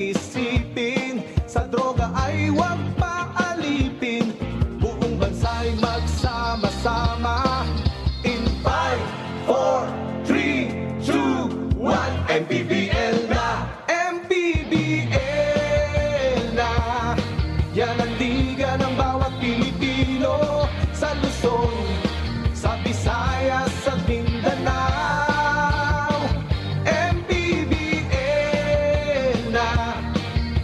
Isipin, sa droga ay huwag paalipin. Buong bansa'y magsama-sama. In 5, 4, 3, 2, 1 MPBL na! MPBL na! Yan ang liga ng bawat Pilipino. Sa Luzon, sa Visayas, sa Mindanao. MPBL na!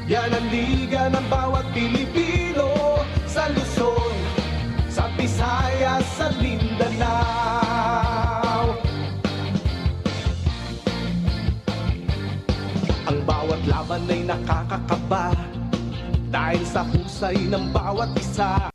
Yan ang liga ng bawat Pilipino. Sa Luzon, sa Visayas, sa Mindanao. Ang bawat laban ay nakakakaba dahil sa husay ng bawat isa.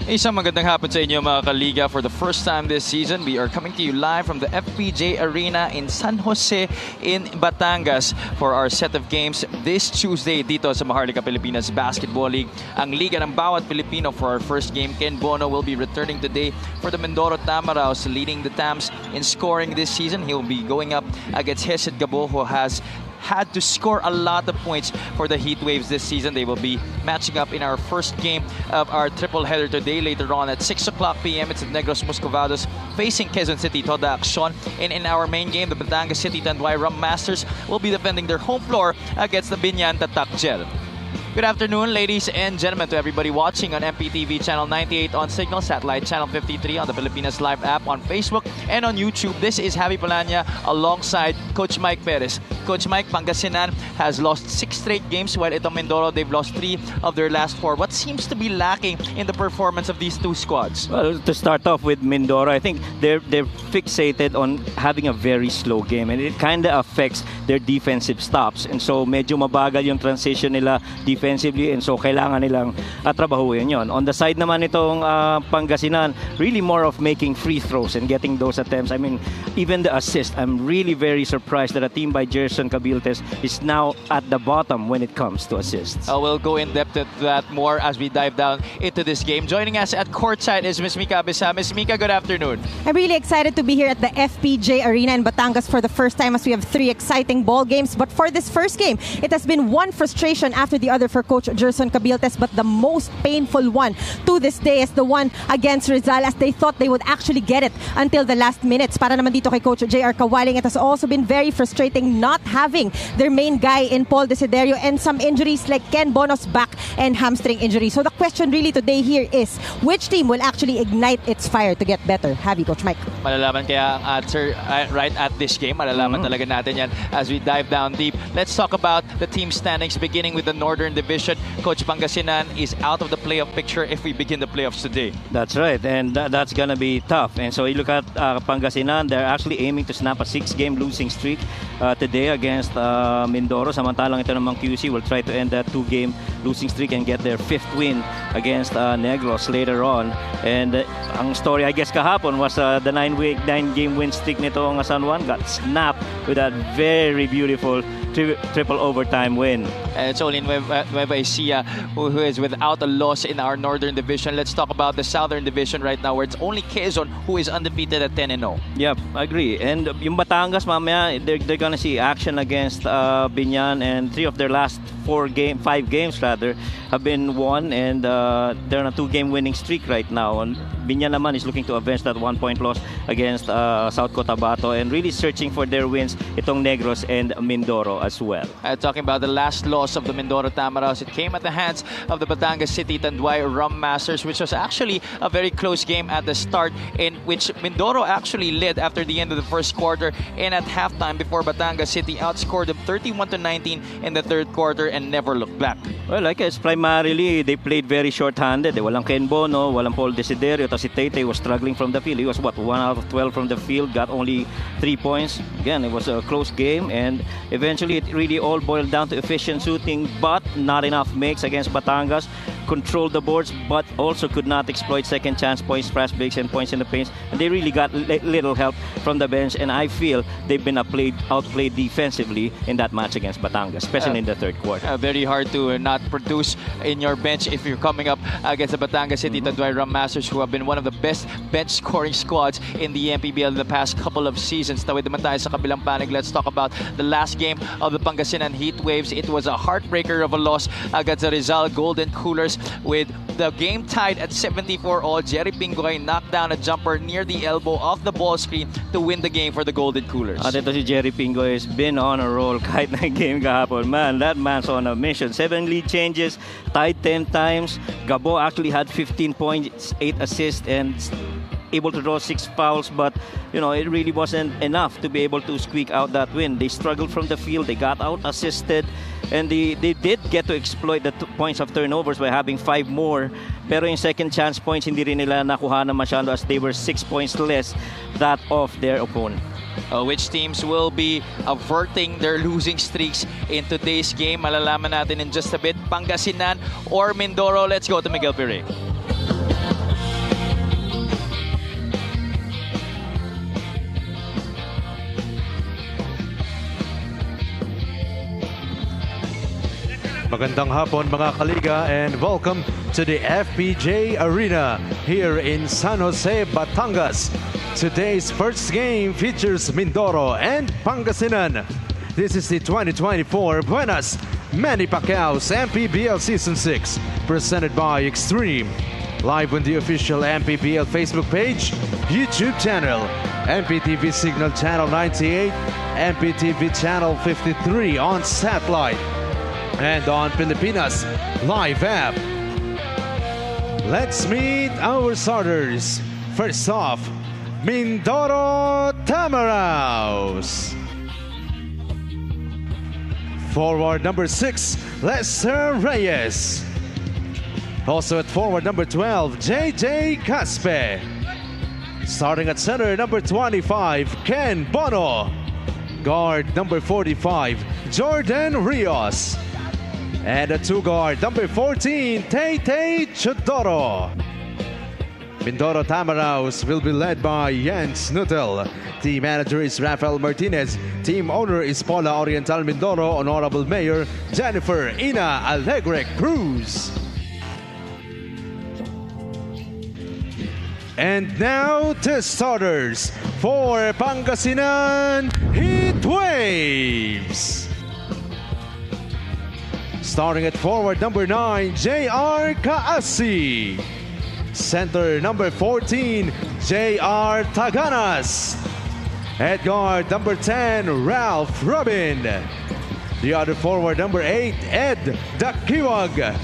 Isang magandang hapon sa inyo mga kaliga. For the first time this season, we are coming to you live from the FPJ Arena in San Jose in Batangas for our set of games this Tuesday dito sa Maharlika Pilipinas Basketball League. Ang liga ng bawat Pilipino for our first game. Ken Bono will be returning today for the Mindoro Tamaraws, leading the Tams in scoring this season. He will be going up against Hesed Gabo, who has had to score a lot of points for the Heat Waves this season. They will be matching up in our first game of our triple header today. Later on at 6 o'clock p.m. it's the Negros Muscovados facing Quezon City Toda Action. And in our main game, the Batangas City Tanduay Rum Masters will be defending their home floor against the Binyan Tatak Gel. Good afternoon, ladies and gentlemen, to everybody watching on MPTV Channel 98 on Signal, Satellite Channel 53 on the Filipinas Live app on Facebook and on YouTube. This is Javi Palanya alongside Coach Mike Perez. Coach Mike, Pangasinan has lost 6 straight games, while itong Mindoro, they've lost 3 of their last 4. What seems to be lacking in the performance of these two squads? Well, to start off with Mindoro, I think they're fixated on having a very slow game, and it kind of affects their defensive stops. And so medyo mabagal yung transition nila defensively, and so kailangan nilang trabahuin yon. On the side naman itong Pangasinan, really more of making free throws and getting those attempts. I mean, even the assist, I'm really very surprised that a team by Gerson Cabiltes is now at the bottom when it comes to assists. We'll go in depth at that more as we dive down into this game. Joining us at courtside is Ms. Mika Abisa. Ms. Mika, good afternoon. I'm really excited to be here at the FPJ Arena in Batangas for the first time, as we have 3 exciting ball games. But for this first game, it has been one frustration after the other for Coach Gerson Cabiltes, but the most painful one to this day is the one against Rizal, as they thought they would actually get it until the last minutes. Para naman dito kay Coach JR Kawaling, it has also been very frustrating not having their main guy in Paul Desiderio and some injuries like Ken Bono's back and hamstring injury. So the question really today here is, which team will actually ignite its fire to get better? Have you, Coach Mike? Malalaman kaya ang answer right at this game. Malalaman talaga natin yan as we dive down deep. Let's talk about the team standings, beginning with the Northern Division. Coach, Pangasinan is out of the playoff picture if we begin the playoffs today. That's right, and that's gonna be tough. And so you look at Pangasinan, they're actually aiming to snap a 6-game losing streak today against Mindoro. Samantalang ito namang QC will try to end that 2-game losing streak and get their 5th win against Negros later on. And ang story, I guess, kahapon was the 9-game win streak nitong San Juan got snapped with that very beautiful triple overtime win. And it's only Nueva Ecija who is without a loss in our Northern Division. Let's talk about the Southern Division right now, where it's only Quezon who is undefeated at 10-0. Yep, I agree. And yung Batangas, mamaya, they're gonna see action against Binyan, and 3 of their last 5 games rather have been won, and they're on a 2-game winning streak right now. And Binyan naman is looking to avenge that 1-point loss against South Cotabato, and really searching for their wins itong Negros and Mindoro as well. Talking about the last loss of the Mindoro Tamaraws, it came at the hands of the Batangas City Tanduay Rum Masters, which was actually a very close game at the start, in which Mindoro actually led after the end of the first quarter, and at halftime before Batangas City outscored them 31-19 in the third quarter and never looked back. Well, I guess primarily they played very short-handed. Walang Ken Bono, walang Paul Desiderio. Tapos si Taytay was struggling from the field. He was 1 out of 12 from the field, got only 3 points. Again, it was a close game, and eventually it really all boiled down to efficient shooting, but not enough makes against Batangas. Controlled the boards, but also could not exploit second chance points, fast breaks, and points in the paint. And they really got little help from the bench, and I feel they've been outplayed defensively in that match against Batangas, especially in the third quarter. Very hard to not produce in your bench if you're coming up against the Batangas City Tanduay Rum Masters, who have been one of the best bench scoring squads in the MPBL in the past couple of seasons. Tawid naman tayo sa kabilang panig. Let's talk about the last game of the Pangasinan Heat Waves. It was a heartbreaker of a loss against the Rizal Golden Coolers, with the game tied at 74 all. Jerry Pingoy knocked down a jumper near the elbow of the ball screen to win the game for the Golden Coolers. At ito si Jerry Pingoy has been on a roll kahit na game kahapon. Man, that man's on a mission. 7 lead changes, tied 10 times. Gabo actually had 15 points, 8 assists, and able to draw 6 fouls, but you know, it really wasn't enough to be able to squeak out that win. They struggled from the field, they got out assisted, and they did get to exploit the points of turnovers by having 5 more. Pero yung second chance points, hindi rin nila nakuha na masyado, as they were 6 points less that of their opponent. Which teams will be averting their losing streaks in today's game? Malalaman natin in just a bit. Pangasinan or Mindoro? Let's go to Miguel Pire. Magandang hapon mga kaliga and welcome to the FPJ Arena here in San Jose, Batangas. Today's first game features Mindoro and Pangasinan. This is the 2024 Buenas Manny Pacquiao's MPBL Season 6 presented by Extreme. Live on the official MPBL Facebook page, YouTube channel, MPTV Signal Channel 98, MPTV Channel 53 on satellite, and on Pilipinas Live app. Let's meet our starters. First off, Mindoro Tamaraos. Forward number 6, Lester Reyes. Also at forward number 12, JJ Caspe. Starting at center, number 25, Ken Bono. Guard number 45, Jordan Rios. And a two guard, number 14, Tay Chodoro. Mindoro Tamaraos will be led by Jens Nutel. Team manager is Rafael Martinez. Team owner is Paula Oriental Mindoro. Honorable Mayor Jennifer Ina Alegre Cruz. And now the starters for Pangasinan Heat Waves. Starting at forward number 9, J.R. Kaasi. Center number 14, J.R. Taganas. At guard number 10, Ralph Robin. The other forward number 8, Ed Dakiwag.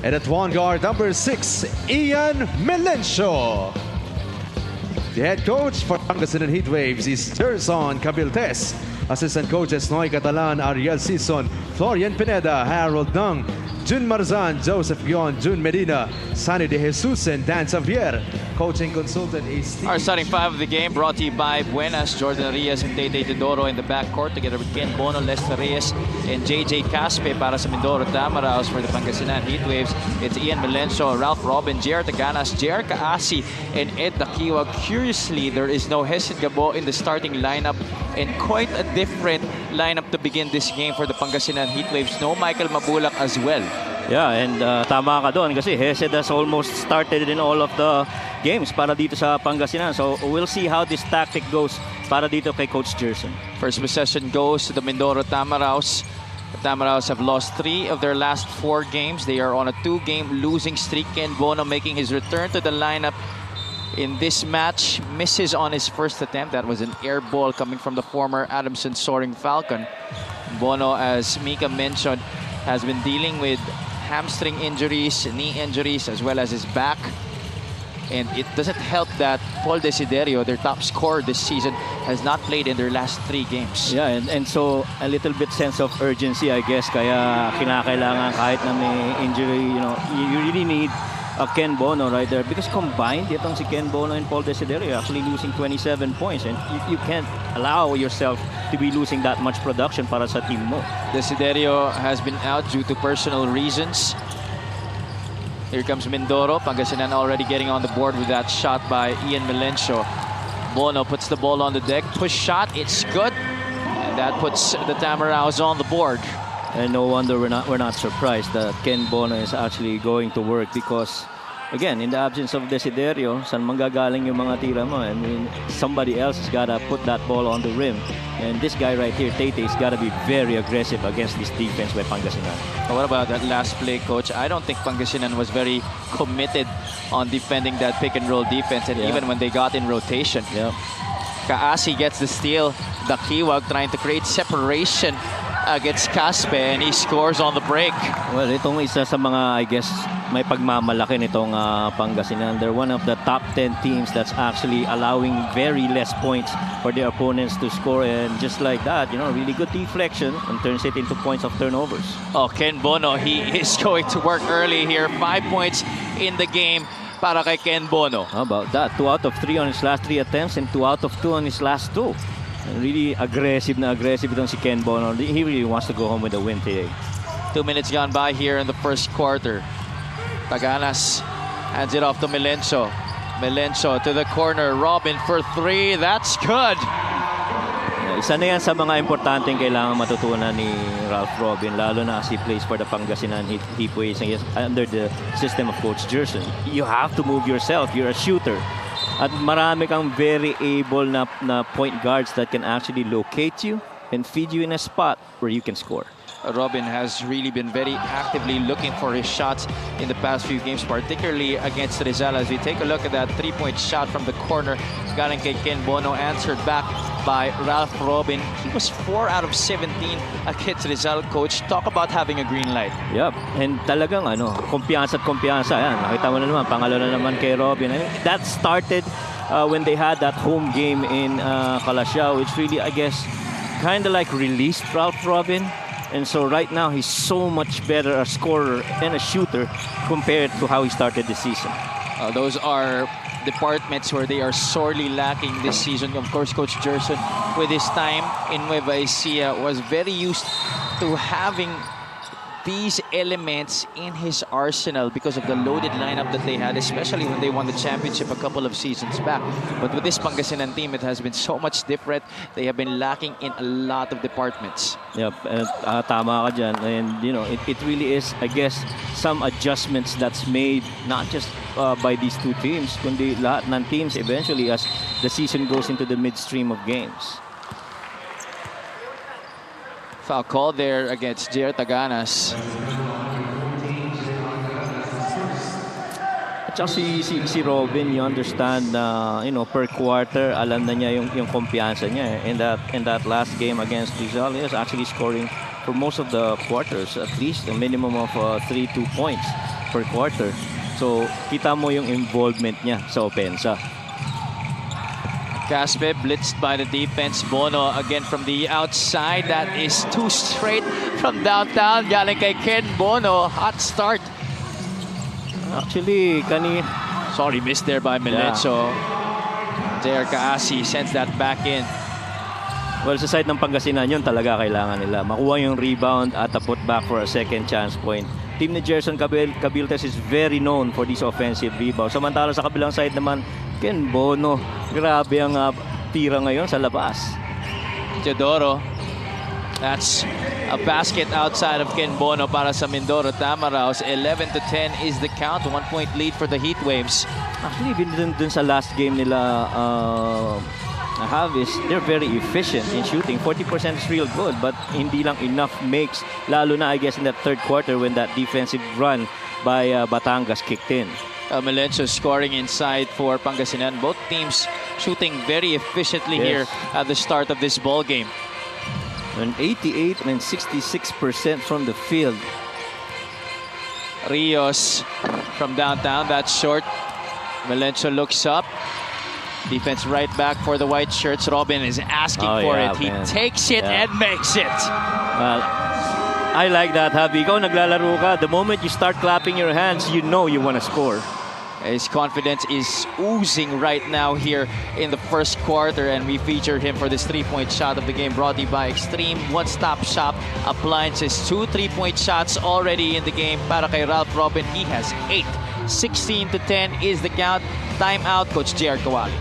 And at one guard number 6, Ian Melencio. The head coach for Pangasinan Heat Waves is Gerson Cabiltes. Assistant coaches Noy Catalan, Ariel Sison, Florian Pineda, Harold Nang, Jun Marzan, Joseph Guion, Jun Medina, Sunny De Jesus, and Dan Xavier. Coaching consultant is Steve. Our starting five of the game brought to you by Buenas, Jordan Reyes and Tay Teodoro in the backcourt together with Ken Bono, Lester Reyes, and JJ Caspe para sa Mindoro Tamaraos. For the Pangasinan Heat Waves, it's Ian Melencio, Ralph Robin, JR Taganas, JR Kaasi, and Ed Dakiwag. Curiously, there is no Hesed Gabo in the starting lineup and quite a different lineup to begin this game for the Pangasinan Heat Waves. No Michael Mabulak as well. Yeah, and tama ka doon kasi Hesed has almost started in all of the games para dito sa Pangasinan. So we'll see how this tactic goes para dito kay Coach Gerson. First Possession goes to the Mindoro Tamaraos. The Tamaraos have lost 3 of their last 4 games. They are on a 2-game losing streak. Ken Bono making his return to the lineup in this match. Misses on his first attempt. That was an air ball coming from the former Adamson Soaring Falcon. Bono, as Mika mentioned, has been dealing with hamstring injuries, knee injuries, as well as his back. And it doesn't help that Paul Desiderio, their top scorer this season, has not played in their last 3 games. Yeah, and so a little bit sense of urgency, I guess. Kaya kinakailangan kahit na may injury, you really need a Ken Bono right there. Because combined, itong si Ken Bono and Paul Desiderio actually losing 27 points. And you can't allow yourself to be losing that much production para sa team mo. Desiderio has been out due to personal reasons. Here comes Mindoro. Pangasinan already getting on the board with that shot by Ian Melencio. Bono puts the ball on the deck. Push shot. It's good. And that puts the Tamaraos on the board. And no wonder we're not surprised that Ken Bono is actually going to work because, again, in the absence of Desiderio, saan manggagaling yung mga tira mo? I mean, somebody else has got to put that ball on the rim. And this guy right here, Tay-Tay's got to be very aggressive against this defense by Pangasinan. What about that last play, Coach? I don't think Pangasinan was very committed on defending that pick-and-roll defense, and even when they got in rotation. Yeah. Kaasi gets the steal. Dakiwag trying to create separation against Caspe, and he scores on the break. Well, itong isa sa mga, I guess, may pagmamalaki nitong Pangasinan. They're one of the top 10 teams that's actually allowing very less points for their opponents to score. And just like that, really good deflection and turns it into points of turnovers. Oh, Ken Bono, he is going to work early here. 5 points in the game para kay Ken Bono. How about that? 2 out of 3 on his last 3 attempts and 2 out of 2 on his last 2. Really aggressive itong si Ken Bono. He really wants to go home with a win today. 2 minutes gone by here in the first quarter. Taganas hands it off to Melencio. Melencio to the corner. Robin for 3. That's good. Isa na yan sa mga importanteng kailangan matutunan ni Ralph Robin, lalo na as he plays for the Pangasinan. He plays under the system of Coach Gerson. You have to move yourself. You're a shooter. At marami kang very able na point guards that can actually locate you and feed you in a spot where you can score. Robin has really been very actively looking for his shots in the past few games, particularly against Rizal. As we take a look at that three-point shot from the corner, galing kay Ken Bono, answered back by Ralph Robin. He was 4 out of 17 against Rizal. Coach, talk about having a green light. Yep, and talagang kumpiyansa at kumpiyansa. Yan, nakita mo na naman, pangalo na naman kay Robin. That started when they had that home game in Calasiao, which really, I guess, kind of like released Ralph Robin. And so right now, he's so much better a scorer and a shooter compared to how he started the season. Those are departments where they are sorely lacking this season. Of course, Coach Gerson, with his time in Nueva Ecija, was very used to having these elements in his arsenal because of the loaded lineup that they had, especially when they won the championship a couple of seasons back. But with this Pangasinan team, it has been so much different. They have been lacking in a lot of departments. Yep, tama ka dyan. And, you know, it really is, I guess, some adjustments that's made not just by these two teams, kundi lahat ng teams eventually as the season goes into the midstream of games. Foul call there against JR Taganas. At saka si Robin, you understand na per quarter alam na niya yung kumpiyansa niya. In that last game against Rizal, he was actually scoring for most of the quarters, at least a minimum of 3-2 points per quarter. So kita mo yung involvement niya sa opensa. Caspe blitzed by the defense. Bono again from the outside. That is too straight from downtown. Galing kay Ken Bono. Hot start. Actually, sorry, missed there by Melencio. JR Kaasi sends that back in. Well, sa side ng Pangasinan, yun talaga kailangan nila. Makuha yung rebound at a put back for a second chance point. Team ni Gerson Cabiltes is very known for these offensive rebounds. Samantala sa kabilang side naman, Ken Bono, grabe ang tira ngayon sa labas. Teodoro, that's a basket outside of Ken Bono para sa Mindoro Tamaraos. 11-10 is the count. 1-point lead for the Heat Waves. Actually, even dun sa last game nila, they're very efficient in shooting. 40% is real good, but hindi lang enough makes, lalo na I guess in that third quarter when that defensive run by Batangas kicked in. Melencio scoring inside for Pangasinan. Both teams shooting very efficiently here at the start of this ball game. An 88 and 66% from the field. Rios from downtown, that's short. Melencio looks up. Defense right back for the white shirts. Robin is asking for it. He takes it and makes it. I like that, Javi. Ikaw naglalaro ka, the moment you start clapping your hands, you know you want to score. His confidence is oozing right now here in the first quarter, and we featured him for this three-point shot of the game, brought to you by Extreme One-Stop Shop Appliances. 2 3-point shots already in the game para kay Ralph Robin. He has 8. 16-10 is the count. Timeout, Coach JR Kawali.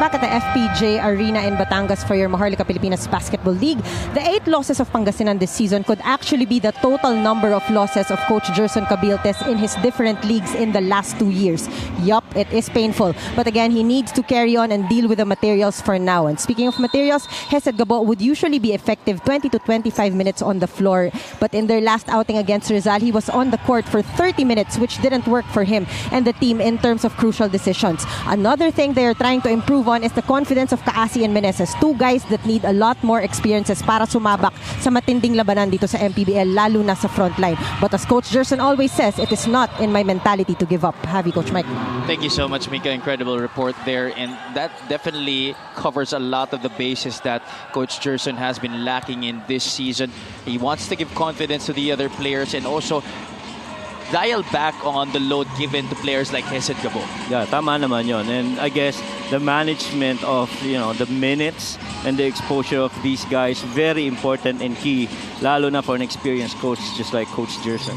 Back at the FPJ Arena in Batangas for your Maharlika Pilipinas Basketball League. The 8 losses of Pangasinan this season could actually be the total number of losses of Coach Gerson Cabiltes in his different leagues in the last 2 years. Yup, it is painful. But again, he needs to carry on and deal with the materials for now. And speaking of materials, Hesed Gabo would usually be effective 20 to 25 minutes on the floor. But in their last outing against Rizal, he was on the court for 30 minutes, which didn't work for him and the team in terms of crucial decisions. Another thing they are trying to improve on is the confidence of Kaasi and Meneses, 2 guys that need a lot more experiences para sumabak sa matinding labanan dito sa MPBL, lalo na sa frontline. But as Coach Gerson always says, it is not in my mentality to give up. Have you, Coach Mike? Thank you so much, Mika. Incredible report there. And that definitely covers a lot of the bases that Coach Gerson has been lacking in this season. He wants to give confidence to the other players and also dial back on the load given to players like Hesed Gabo. Yeah, tama naman yon. And I guess the management of, the minutes and the exposure of these guys, very important and key, lalo na for an experienced coach just like Coach Gerson.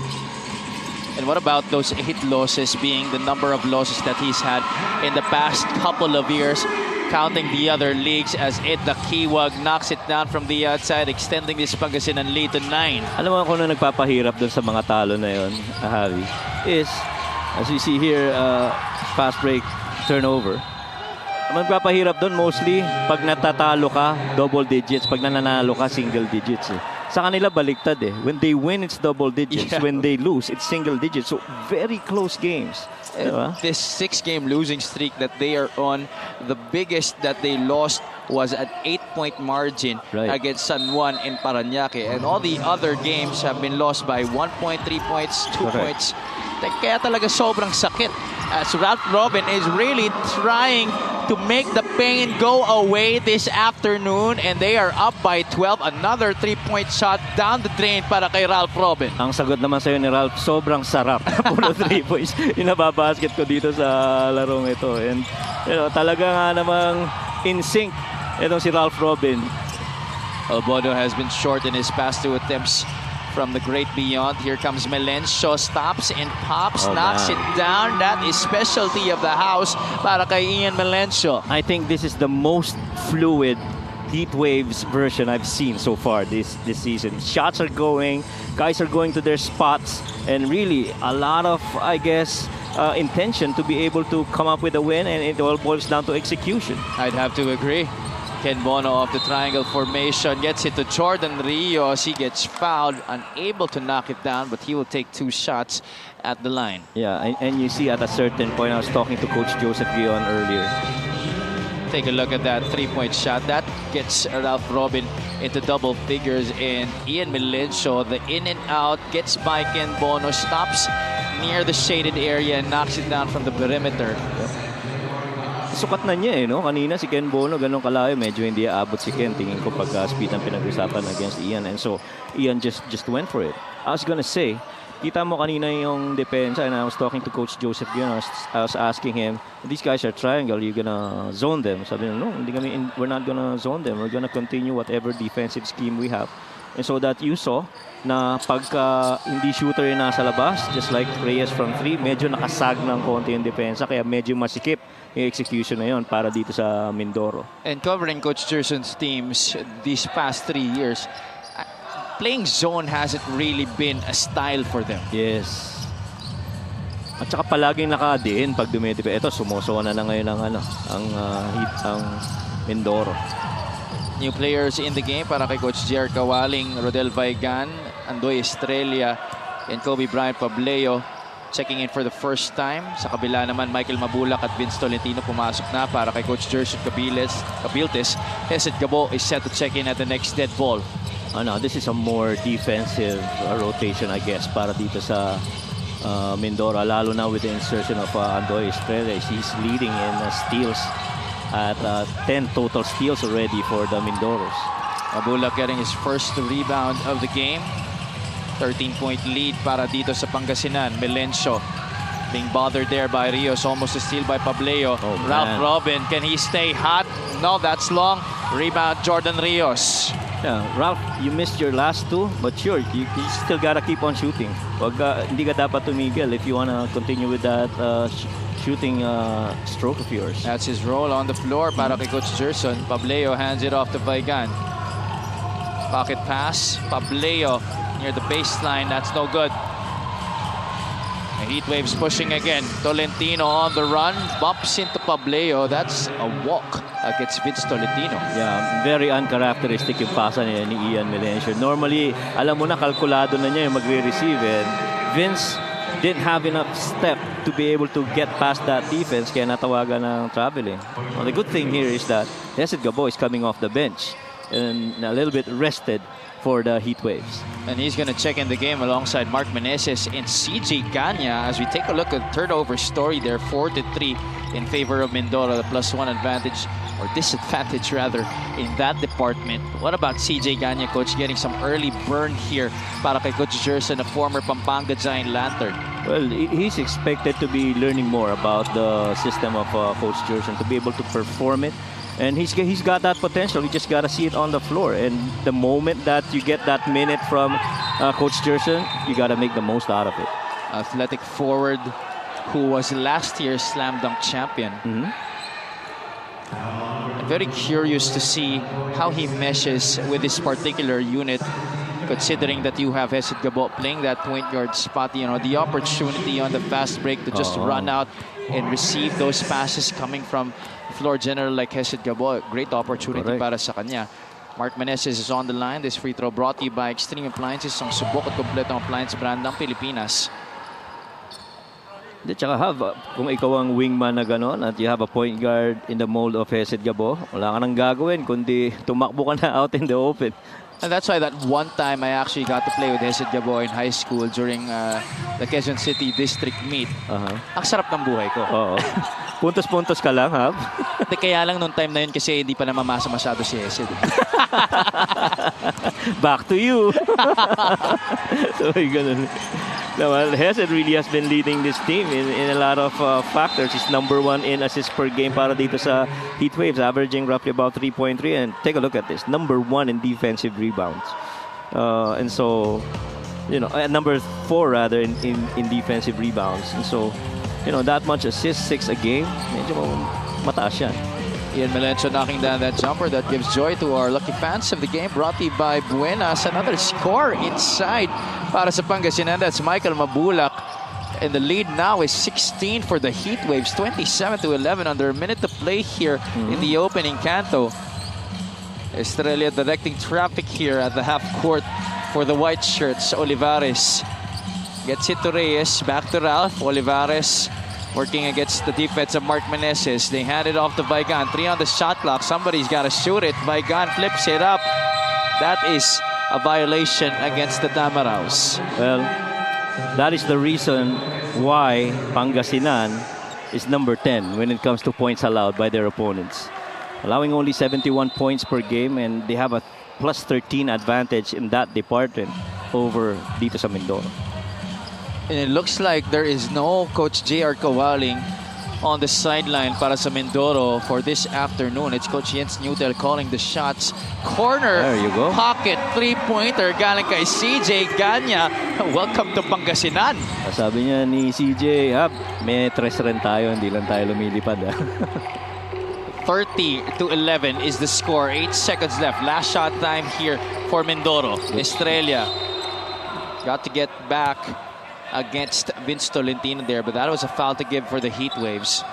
And what about those 8 losses being the number of losses that he's had in the past couple of years, counting the other leagues as the Kiwag knocks it down from the outside, extending this Pangasinan lead to 9. Alam mo kung ano nagpapahirap dun sa mga talo na yon, Javi, is, as you see here, fast break turnover. Ang nagpapahirap dun mostly, pag natatalo ka, double digits. Pag nananalo ka, single digits. Sa kanila baliktad eh. When they win, it's double digits. Yeah. When they lose, it's single digits. So, very close games. Diba? This 6-game losing streak that they are on, the biggest that they lost was at 8-point margin against San Juan in Parañaque. And all the other games have been lost by 1 point, 3 points, 2 points. Kaya talaga sobrang sakit. As Ralph Robin is really trying to make the pain go away this afternoon, and they are up by 12. Another 3-point shot down the drain para kay Ralph Robin. Ang sagot naman sa'yo ni Ralph, sobrang sarap. Puro 3 points. Inababasket ko dito sa larong ito. And talaga nga namang in sync itong si Ralph Robin. Albono has been short in his past 2 attempts from the great beyond. Here comes Melencio, stops and pops, knocks it down. That is specialty of the house para kay Ian Melencio. I think this is the most fluid Heat Waves version I've seen so far this season. Shots are going, guys are going to their spots, and really a lot of, I guess, intention to be able to come up with a win, and it all boils down to execution. I'd have to agree. Ken Bono of the triangle formation gets it to Jordan Rios. He gets fouled, unable to knock it down, but he will take 2 shots at the line. Yeah, and you see at a certain point, I was talking to Coach Joseph Guion earlier. Take a look at that 3-point shot. That gets Ralph Robin into double figures, and Ian Melencio, the in and out, gets by Ken Bono, stops near the shaded area and knocks it down from the perimeter. Sukat na niya no? Kanina si Ken Bono, ganun kalayo, medyo hindi aabot si Ken. Tingin ko pagka speed ang pinag-usapan against Ian. And so, Ian just went for it. I was gonna say, kita mo kanina yung depensa, and I was talking to Coach Joseph Guion. I was asking him, these guys are triangle, you're gonna zone them. Sabi niya, no, we're not gonna zone them. We're gonna continue whatever defensive scheme we have. And so that you saw na pagka hindi shooter yung nasa labas, just like Reyes from 3, medyo nakasag ng konti yung depensa, kaya medyo masikip yung execution na yun para dito sa Mindoro. And covering Coach Gerson's teams these past 3 years, playing zone hasn't really been a style for them. Yes. At saka palaging nakadiin pag dumidipe. Ito, sumusuwa na ngayon ang Mindoro. New players in the game para kay Coach JR Kawaling, Rodel Vaigan, Andoy Estrella, and Kobe Bryant Pableo checking in for the first time. Sa kabila naman, Michael Mabulak at Vince Tolentino pumasok na para kay Coach Gerson Cabiltes. Hesed Gabo is set to check in at the next dead ball. This is a more defensive rotation, I guess, para dito sa Mindoro, lalo na with the insertion of Andoy Estrella. He's leading in steals at 10 total steals already for the Mindoros. Mabulak getting his first rebound of the game. 13-point lead para dito sa Pangasinan. Melencio being bothered there by Rios. Almost a steal by Pableo. Ralph Robin, can he stay hot? No, that's long. Rebound, Jordan Rios. Yeah, Ralph, you missed your last 2, but sure, you still gotta keep on shooting. Hindi ka dapat tumigil if you wanna continue with that shooting stroke of yours. That's his role on the floor para kay Coach Gerson. Pableo hands it off to Vaigan. Pocket pass. Pableo near the baseline. That's no good. The Heat Waves pushing again. Tolentino on the run. Bumps into Pableo. That's a walk against Vince Tolentino. Yeah, very uncharacteristic yung pasa niya ni Ian Melencio. Normally, alam mo na, kalkulado na niya yung magre-receive. And Vince didn't have enough step to be able to get past that defense, kaya natawagan ng traveling. Well, the good thing here is that Hesed Gabo is coming off the bench and a little bit rested for the Heat Waves. And he's going to check in the game alongside Mark Meneses and CJ Ganya as we take a look at the turnover story there. 4-3 in favor of Mindoro, the +1 advantage, or disadvantage rather, in that department. What about CJ Ganya, Coach, getting some early burn here para kay Coach Gerson, a former Pampanga Giant Lantern? Well, he's expected to be learning more about the system of Coach Jerson to be able to perform it. And he's got that potential. You just got to see it on the floor. And the moment that you get that minute from Coach Jerson, you got to make the most out of it. Athletic forward who was last year's slam dunk champion. I'm very curious to see how he meshes with this particular unit, considering that you have Hesed Gabo playing that point guard spot. You know, the opportunity on the fast break to just run out and receive those passes coming from floor general like Hesed Gabo. Great opportunity para sa kanya. Mark Meneses is on the line. This free throw brought to you by Extreme Appliances, ang subok at kompletong appliance brand ng Pilipinas. Tsaka kung ikaw ang wingman na gano'n at you have a point guard in the mold of Hesed Gabo, wala ka nang gagawin kundi tumakbo ka na out in the open. And that's why that one time I actually got to play with Hesed Gabo in high school during the Quezon City District Meet. Ang sarap ng buhay ko. Oo. Puntos-puntos ka lang, ha? Kaya lang nung time na yun kasi hindi pa namamasa masyado si Hesed. Back to you. So, ganun. No, well, Hesed really has been leading this team in a lot of factors. He's #1 in assists per game para dito sa Heatwaves, averaging roughly about 3.3. And take a look at this, #1 in defensive rebounds. And so, you know, #4 rather in defensive rebounds. And so, you know, that much assists, 6 a game, medyo mataas yan. Ian Melencio knocking down that jumper that gives joy to our lucky fans of the game. Brought to you by Buenas. Another score inside para sa Pangasinan. That's Michael Mabulak. And the lead now is 16 for the Heatwaves. 27-11 under a minute to play here in the opening canto. Estrella directing traffic here at the half court for the white shirts. Olivares gets it to Reyes. Back to Ralph. Olivares working against the defense of Mark Meneses. They hand it off to Vigan. 3 on the shot clock. Somebody's got to shoot it. Vigan flips it up. That is a violation against the Tamaraws. Well, that is the reason why Pangasinan is number 10 when it comes to points allowed by their opponents. Allowing only 71 points per game, and they have a plus 13 advantage in that department over dito sa Mindoro. And it looks like there is no Coach J.R. Kawaling on the sideline para sa Mindoro for this afternoon. It's Coach Jens Newtel calling the shots. Corner, there you go. Pocket, three-pointer galing kay CJ Ganya. Welcome to Pangasinan. Sabi niya ni CJ, may tres rin tayo, hindi lang tayo lumilipad. 30-11 is the score. 8 seconds left. Last shot time here for Mindoro. Estrella got to get back against Vince Tolentino there, but that was a foul to give for the Heatwaves.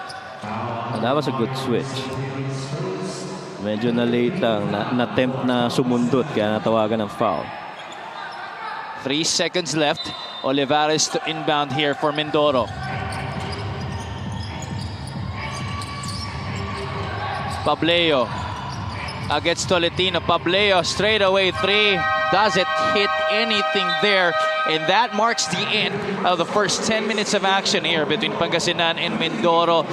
And that was a good switch. Medyo na late lang, na-attempt na sumundot kaya natawagan ng foul. 3 seconds left. Olivares to inbound here for Mindoro. Pableo against Tolentino. Pableo straight away 3. Doesn't hit anything there. And that marks the end of the first 10 minutes of action here between Pangasinan and Mindoro.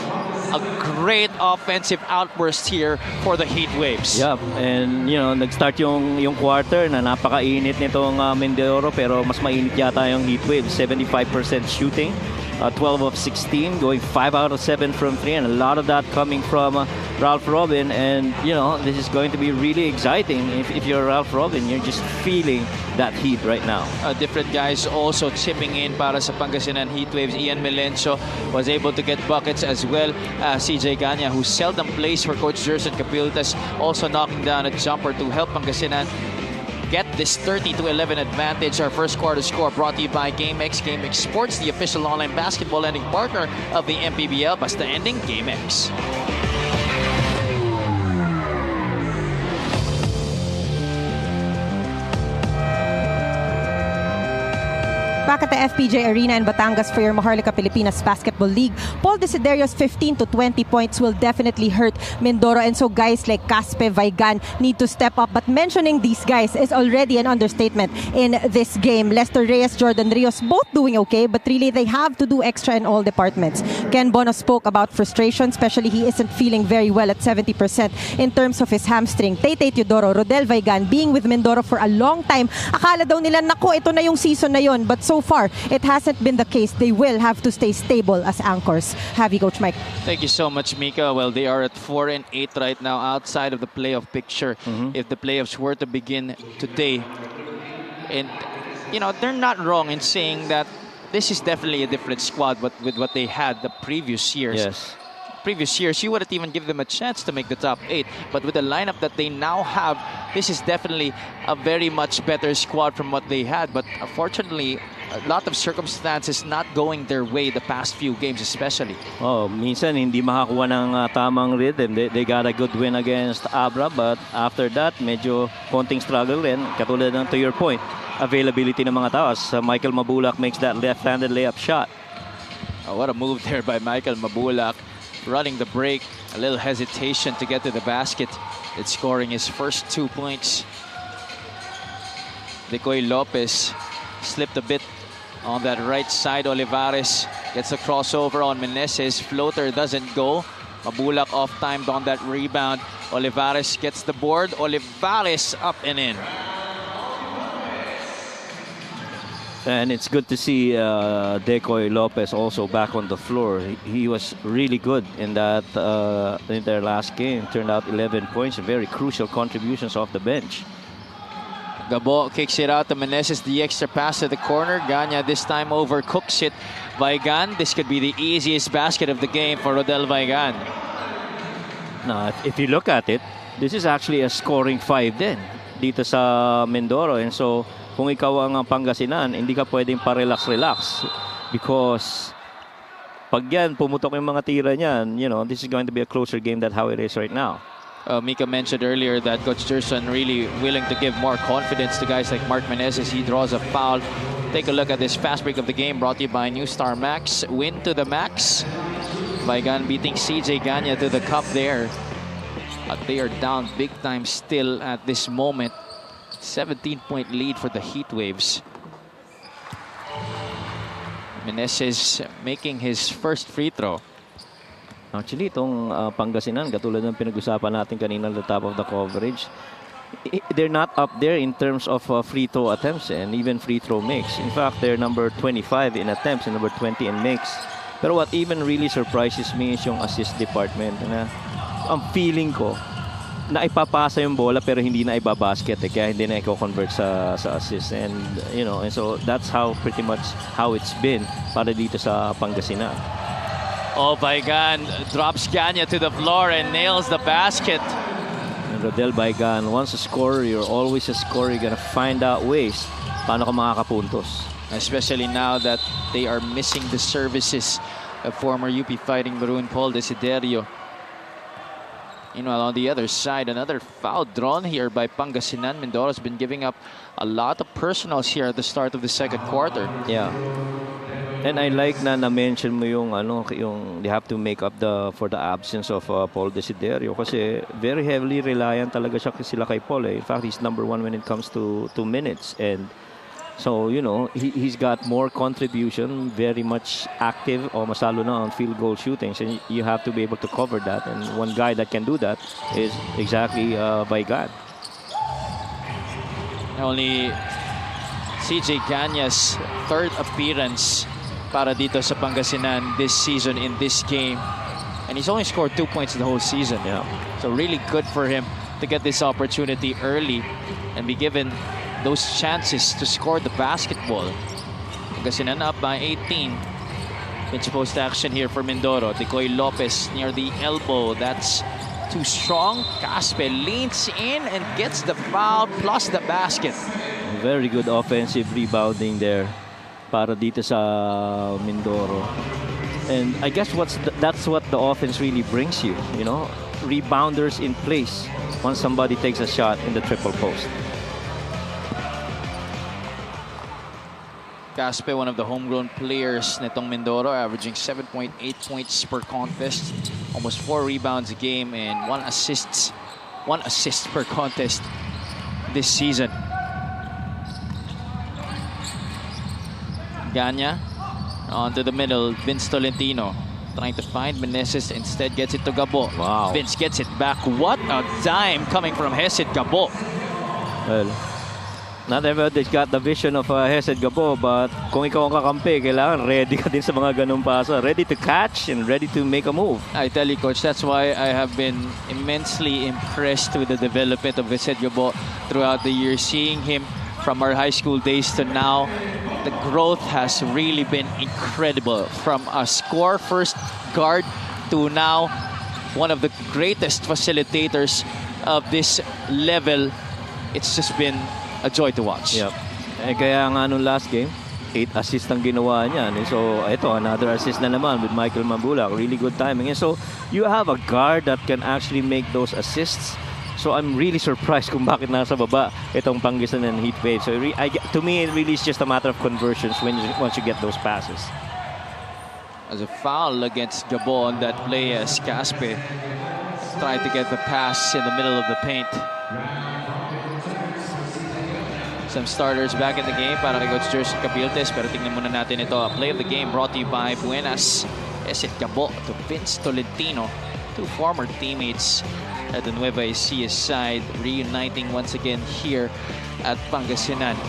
A great offensive outburst here for the Heatwaves. Yeah, and you know, nag-start yung quarter na napakainit nitong Mindoro, pero mas mainit yata yung Heatwaves. 75% shooting, 12 of 16, going 5 out of 7 from 3, and a lot of that coming from Ralph Robin. And you know, this is going to be really exciting. If you're Ralph Robin, you're just feeling that heat right now. Different guys also chipping in para sa Pangasinan Heatwaves. Ian Melencio was able to get buckets as well. CJ Ganya, who seldom plays for Coach Jerson Capiltas, also knocking down a jumper to help Pangasinan get this 30-11 advantage. Our first quarter score brought to you by GameX. GameX Sports, the official online basketball lending partner of the MPBL. Basta ending, GameX. Back at the FPJ Arena in Batangas for your Maharlika Pilipinas Basketball League, Paul Desiderio's 15 to 20 points will definitely hurt Mindoro, and so guys like Caspe, Vigan need to step up. But mentioning these guys is already an understatement in this game. Lester Reyes, Jordan Rios, both doing okay, but really they have to do extra in all departments. Ken Bono spoke about frustration, especially he isn't feeling very well at 70% in terms of his hamstring. Taytay Teodoro, Rodel Vigan, being with Mindoro for a long time, akala daw nila, nako, ito na yung season na yon, but so far, it hasn't been the case. They will have to stay stable as anchors. Have you, Coach Mike? Thank you so much, Mika. Well, they are at 4-8 right now outside of the playoff picture. If the playoffs were to begin today, and they're not wrong in saying that this is definitely a different squad with what they had the previous years. Yes. Previous years, you wouldn't even give them a chance to make the top 8. But with the lineup that they now have, this is definitely a very much better squad from what they had. But unfortunately, a lot of circumstances not going their way the past few games especially. Oh, minsan hindi makakuha ng tamang rhythm. They got a good win against Abra, but after that, medyo konting struggle rin. Katulad ng, to your point, availability ng mga tao. As Michael Mabulak makes that left-handed layup shot. Oh, what a move there by Michael Mabulak. Running the break, a little hesitation to get to the basket. It's scoring his first 2 points. Decoy Lopez slipped a bit on that right side. Olivares gets a crossover on Meneses. Floater doesn't go. Mabulak off-timed on that rebound. Olivares gets the board. Olivares up and in. And it's good to see Decoy Lopez also back on the floor. He was really good in that in their last game. Turned out 11 points, very crucial contributions off the bench. Gabo kicks it out to Meneses. The extra pass to the corner. Ganya this time overcooks it. Vaigan, this could be the easiest basket of the game for Rodel Vaigan. Now, if you look at it, this is actually a scoring 5 din dito sa Mindoro. And so, kung ikaw ang Pangasinan, hindi ka pwedeng pa-relax-relax because pag yan, pumutok yung mga tira niyan, this is going to be a closer game than how it is right now. Mika mentioned earlier that Coach Gerson really willing to give more confidence to guys like Mark Meneses. He draws a foul. Take a look at this fast break of the game brought to you by New Star Max. Win to the max. Vaigan beating CJ Ganya to the cup there. But they are down big time still at this moment. 17-point lead for the Heat Waves. Meneses making his first free throw. Actually, itong Pangasinan, katulad ng pinag-usapan natin kanina at the top of the coverage, they're not up there in terms of free throw attempts and even free throw makes. In fact, they're number 25 in attempts and number 20 in makes. Pero what even really surprises me is yung assist department. Ang feeling ko, na ipapasa yung bola pero hindi na ibabasket kaya hindi na i-convert sa assist. And and so that's how pretty much how it's been para dito sa Pangasinan. Oh, Vaigan drops Ganya to the floor and nails the basket. And Rodel Vaigan, once a scorer, you're always a scorer. You're gonna find out ways paano ka makakapuntos. Especially now that they are missing the services of former UP Fighting Maroon Paul Desiderio. On the other side, another foul drawn here by Pangasinan. Mindoro's been giving up a lot of personals here at the start of the second quarter. Yeah. And I like na-mention mo yung they have to make up for the absence of Paul Desiderio kasi very heavily reliant talaga sila kay Paul. In fact, he's number 1 when it comes to minutes. And so, he's got more contribution, very much active o masalo na on field goal shootings. And you have to be able to cover that. And one guy that can do that is exactly Vaigan. Only CJ Ganya's third appearance para dito sa Pangasinan this season in this game. And he's only scored 2 points the whole season. Yeah. So really good for him to get this opportunity early and be given those chances to score the basketball. Pangasinan up by 18. Pinch post action here for Mindoro. Decoy Lopez near the elbow. That's too strong. Caspe leans in and gets the foul plus the basket. Very good offensive rebounding there para dito sa Mindoro. And I guess that's what the offense really brings you, rebounders in place once somebody takes a shot in the triple post. Caspe, one of the homegrown players nitong Mindoro, averaging 7.8 points per contest, almost 4 rebounds a game, and 1 assist per contest this season. Ganya onto the middle. Vince Tolentino trying to find Meneses, instead gets it to Gabo. Wow. Vince gets it back. What a dime coming from Hesid Gabo. Well, not everybody's got the vision of Hesed Gabo, but kung ikaw ang kakampi, kailangan ready ka din sa mga ganung pasa. Ready to catch and ready to make a move. I tell you, Coach, that's why I have been immensely impressed with the development of Hesed Gabo throughout the year. Seeing him from our high school days to now, the growth has really been incredible. From a score first guard to now one of the greatest facilitators of this level. It's just been a joy to watch. Yep. Eh, kaya nga nung last game, 8 assists ang ginawa niya. So, ito, another assist na naman with Michael Mambula. Really good timing. And so, you have a guard that can actually make those assists. So, I'm really surprised kung bakit nasa baba itong Pangasinan Heat Wave. So, to me, it really is just a matter of conversions once you get those passes. As a foul against Gabo on that play as Caspe tried to get the pass in the middle of the paint. Some starters back in the game para kay Coach Jerson Cabiltes, pero tingnan muna natin ito. A play of the game brought to you by Buenas. Hesed Gabo to Vince Tolentino, two former teammates at the Nueva Ecija side, reuniting once again here at Pangasinan.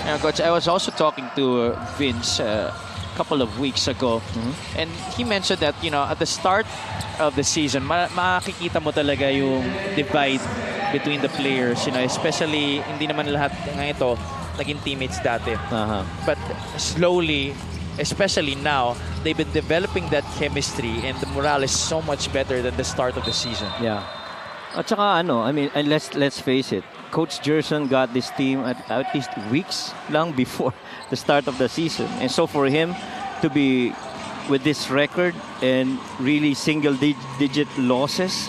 Now, Coach, I was also talking to Vince a couple of weeks ago, and he mentioned that, you know, at the start of the season, makikita mo talaga yung divide between the players, you know, especially hindi naman lahat ng ito naging teammates dati. But slowly, especially now, they've been developing that chemistry, and the morale is so much better than the start of the season. Yeah. At saka ano, I mean, and let's face it, Coach Jerson got this team at least weeks lang before the start of the season. And so for him to be with this record and really single-digit losses,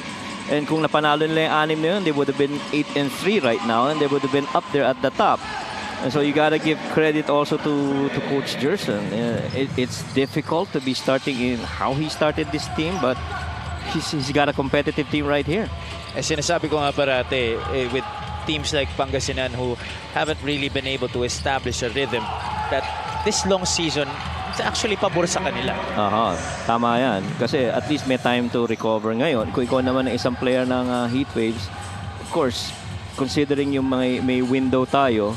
and kung napanalo nila yung 6 na yun, they would have been 8-3 right now, and they would have been up there at the top. And so you gotta give credit also to Coach Jerson. It's difficult to be starting in how he started this team, but he's got a competitive team right here. Eh, sinasabi ko nga parate, with teams like Pangasinan who haven't really been able to establish a rhythm, that this long season, it's actually pabor sa kanila. Tama yan. Kasi at least may time to recover ngayon. Kung ikaw naman ang isang player ng Heat Waves, of course, considering yung may window tayo,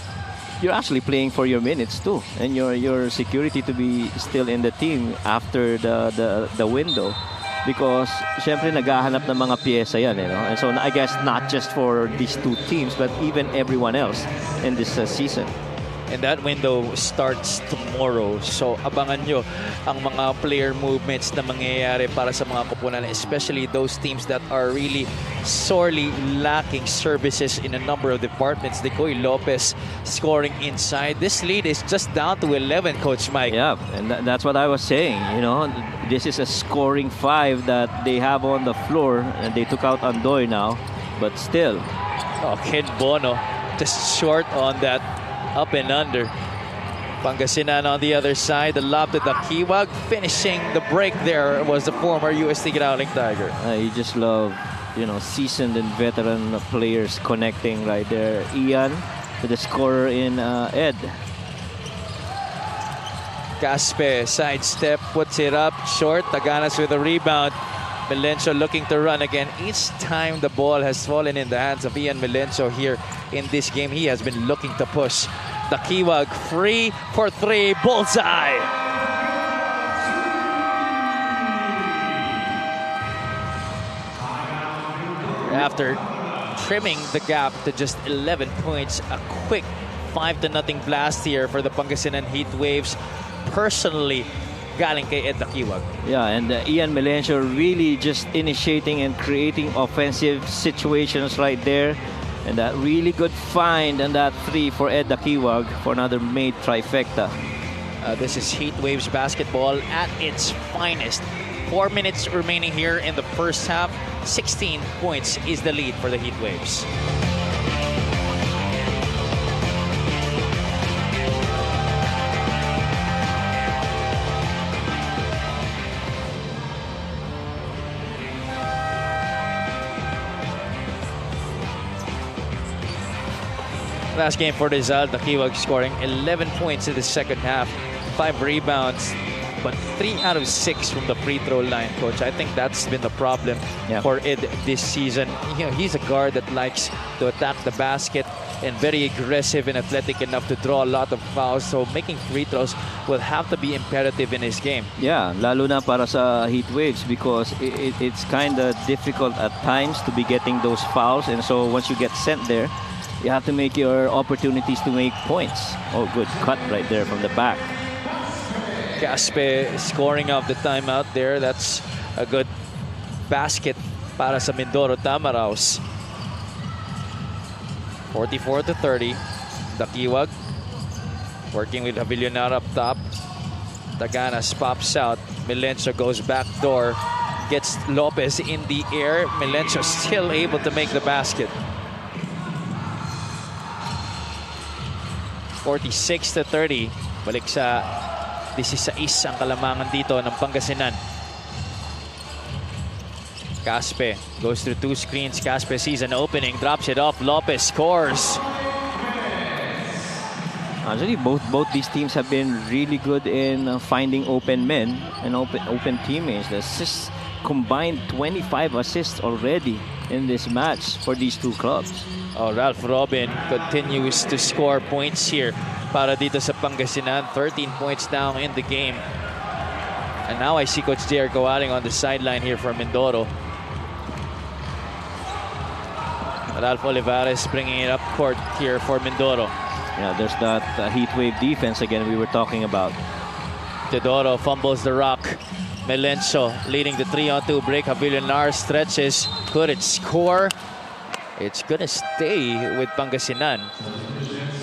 you're actually playing for your minutes too. And your security to be still in the team after the window. Because, syempre, naghahanap ng mga pyesa yan. And so, I guess, not just for these two teams, but even everyone else in this season. And that window starts tomorrow. So, abangan nyo ang mga player movements na mangyayari para sa mga koponan, especially those teams that are really sorely lacking services in a number of departments. Decoy Lopez scoring inside. This lead is just down to 11, Coach Mike. Yeah, and that's what I was saying. You know, this is a scoring 5 that they have on the floor, and they took out Andoy now, but still. Oh, Ken Bono just short on that up and under. Pangasinan on the other side. The lob to the Kiwag. Finishing the break there was the former UST Growling Tiger. You just love, you know, seasoned and veteran players connecting right there. Ian to the scorer in Ed. Caspe sidestep, puts it up short. Taganas with a rebound. Melencio looking to run again. Each time the ball has fallen in the hands of Ian Melencio here in this game, he has been looking to push. The Kiwag free for 3, bullseye. After trimming the gap to just 11 points, a quick 5-0 blast here for the Pangasinan Heat Waves. Personally, galing kay Ed Kiwag. Yeah, and Ian Melencio really just initiating and creating offensive situations right there. And that really good find and that 3 for Ed Kiwag for another made trifecta. This is Heat Waves basketball at its finest. 4 minutes remaining here in the first half. 16 points is the lead for the Heat Waves. Last game for Rizal, the Kiwag scoring 11 points in the second half, 5 rebounds, but 3 out of 6 from the free throw line, Coach. I think that's been the problem for Ed this season. You know, he's a guard that likes to attack the basket. and very aggressive and athletic enough to draw a lot of fouls. So making free throws will have to be imperative in his game. Yeah, lalo na para sa heat waves because it's kind of difficult at times to be getting those fouls. And so once you get sent there, you have to make your opportunities to make points. Oh, good cut right there from the back. Caspe scoring off the timeout there. That's a good basket para sa Mindoro Tamaraws. 44-30. Dakiwag working with Javillonar up top. Taganas pops out. Milencio goes back door. Gets Lopez in the air. Milencio still able to make the basket. 46-30. Balik sa 16 ang kalamangan dito ng Pangasinan. Caspe goes through two screens. Caspe sees an opening, drops it off. Lopez scores. Actually, both these teams have been really good in finding open men and open teammates. The assists combined 25 assists already in this match for these two clubs. Oh, Ralph Robin continues to score points here para dito sa Pangasinan. 13 points down in the game. And now I see Coach J.R. Kawaling on the sideline here for Mindoro. Ralph Olivares bringing it up court here for Mindoro. Yeah, there's that heat wave defense again we were talking about. Teodoro fumbles the rock. Milencio leading the 3-on-2 break. Javillonar stretches. Could it score? It's gonna stay with Pangasinan.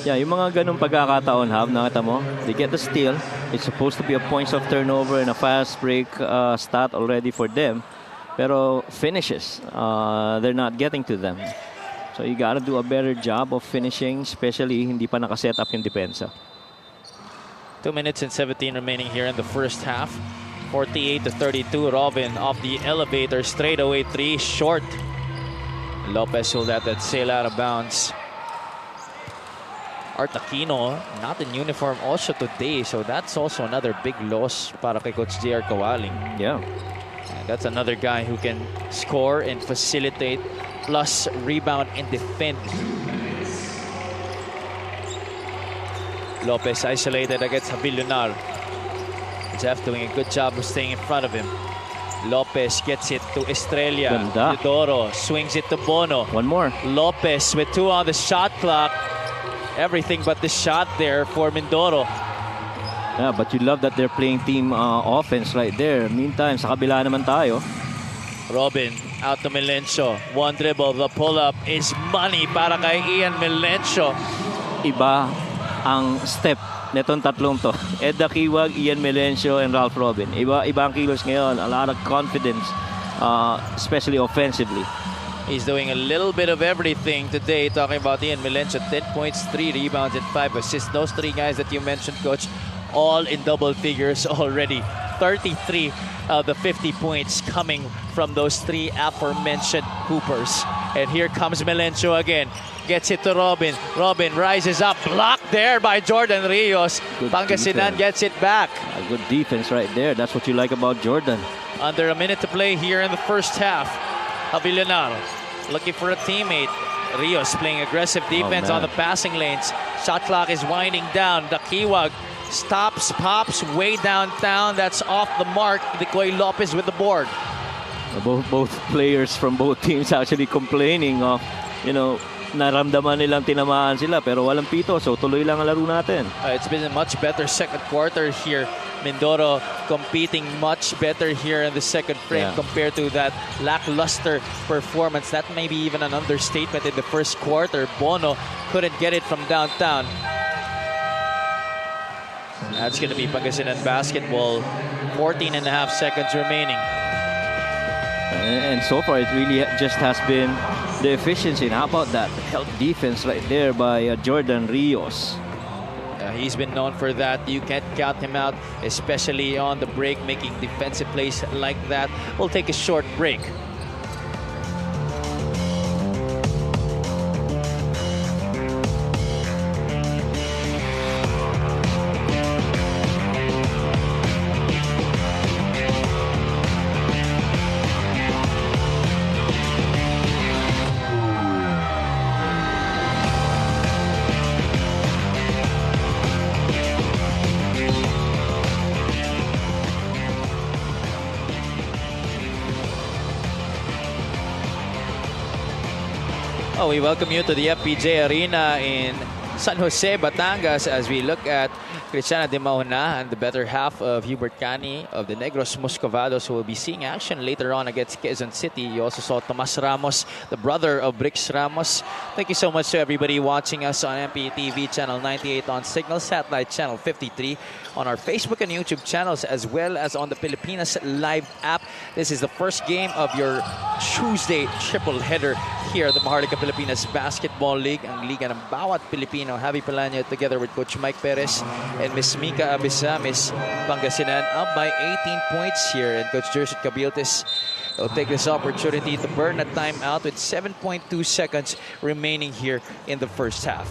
Yeah, yung mga ganung pagkakataon, nakita mo, they get the steal. It's supposed to be a points of turnover and a fast break stat already for them. Pero finishes, they're not getting to them. So you gotta do a better job of finishing, especially hindi pa nakaset up yung depensa. 2 minutes and 17 remaining here in the first half. 48-32. Robin off the elevator, straight away three, short. Lopez will let that sail out of bounds. Art Aquino not in uniform also today, so that's also another big loss para kay Coach J.R. Kawaling. Yeah. And that's another guy who can score and facilitate, plus rebound and defend. Lopez isolated against Javillonar. Jeff doing a good job of staying in front of him. Lopez gets it to Estrella. Mindoro swings it to Bono. One more. Lopez with 2 on the shot clock. Everything but the shot there for Mindoro. Yeah, but you love that they're playing team offense right there. Meantime, sa kabila naman tayo. Robin out to Milencio. One dribble. The pull-up is money para kay Ian Milencio. Iba ang step netong tatlong to. Ed Dakiwag, Ian Milencio, and Ralph Robin. Iba ang kilos ngayon. A lot of confidence, especially offensively. He's doing a little bit of everything today. Talking about Ian Milencio, 10 points, 3 rebounds, and 5 assists. Those 3 guys that you mentioned, Coach, all in double figures already. 33 of the 50 points coming from those 3 aforementioned hoopers. And here comes Milencio again. Gets it to Robin. Robin rises up. Blocked there by Jordan Rios. Good Pangasinan defense. gets it back. A good defense right there. That's what you like about Jordan. Under a minute to play here in the first half. Javillonar looking for a teammate. Rios playing aggressive defense on the passing lanes. Shot clock is winding down. Dakiwag stops, pops way downtown. That's off the mark. Decoy Lopez with the board. Both players from both teams actually complaining of, naramdaman nilang tinamaan sila pero walang pito, so tuloy lang ang laro natin. It's been a much better second quarter here. Mindoro competing much better here in the second frame compared to that lackluster performance. That may be even an understatement in the first quarter. Bono couldn't get it from downtown. That's going to be Pangasinan basketball. 14 and a half seconds remaining. And so far, it really just has been the efficiency. And how about that help defense right there by Jordan Rios? He's been known for that. You can't count him out, especially on the break, making defensive plays like that. We'll take a short break. Oh, we welcome you to the FPJ Arena in San Jose, Batangas, as we look at Cristiana de Mahona and the better half of Hubert Cani of the Negros Muscovados, who will be seeing action later on against Quezon City. You also saw Tomas Ramos, the brother of Brix Ramos. Thank you so much to everybody watching us on MPTV Channel 98, on Signal Satellite Channel 53, on our Facebook and YouTube channels, as well as on the Pilipinas Live app. This is the first game of your Tuesday triple header here at the Maharlika Pilipinas Basketball League, ang liga ng bawat Pilipino. Javi Pelanya together with Coach Mike Perez and Miss Mika Abisa, Miss Pangasinan, up by 18 points here. And Coach Jerson Cabiltes will take this opportunity to burn a timeout with 7.2 seconds remaining here in the first half.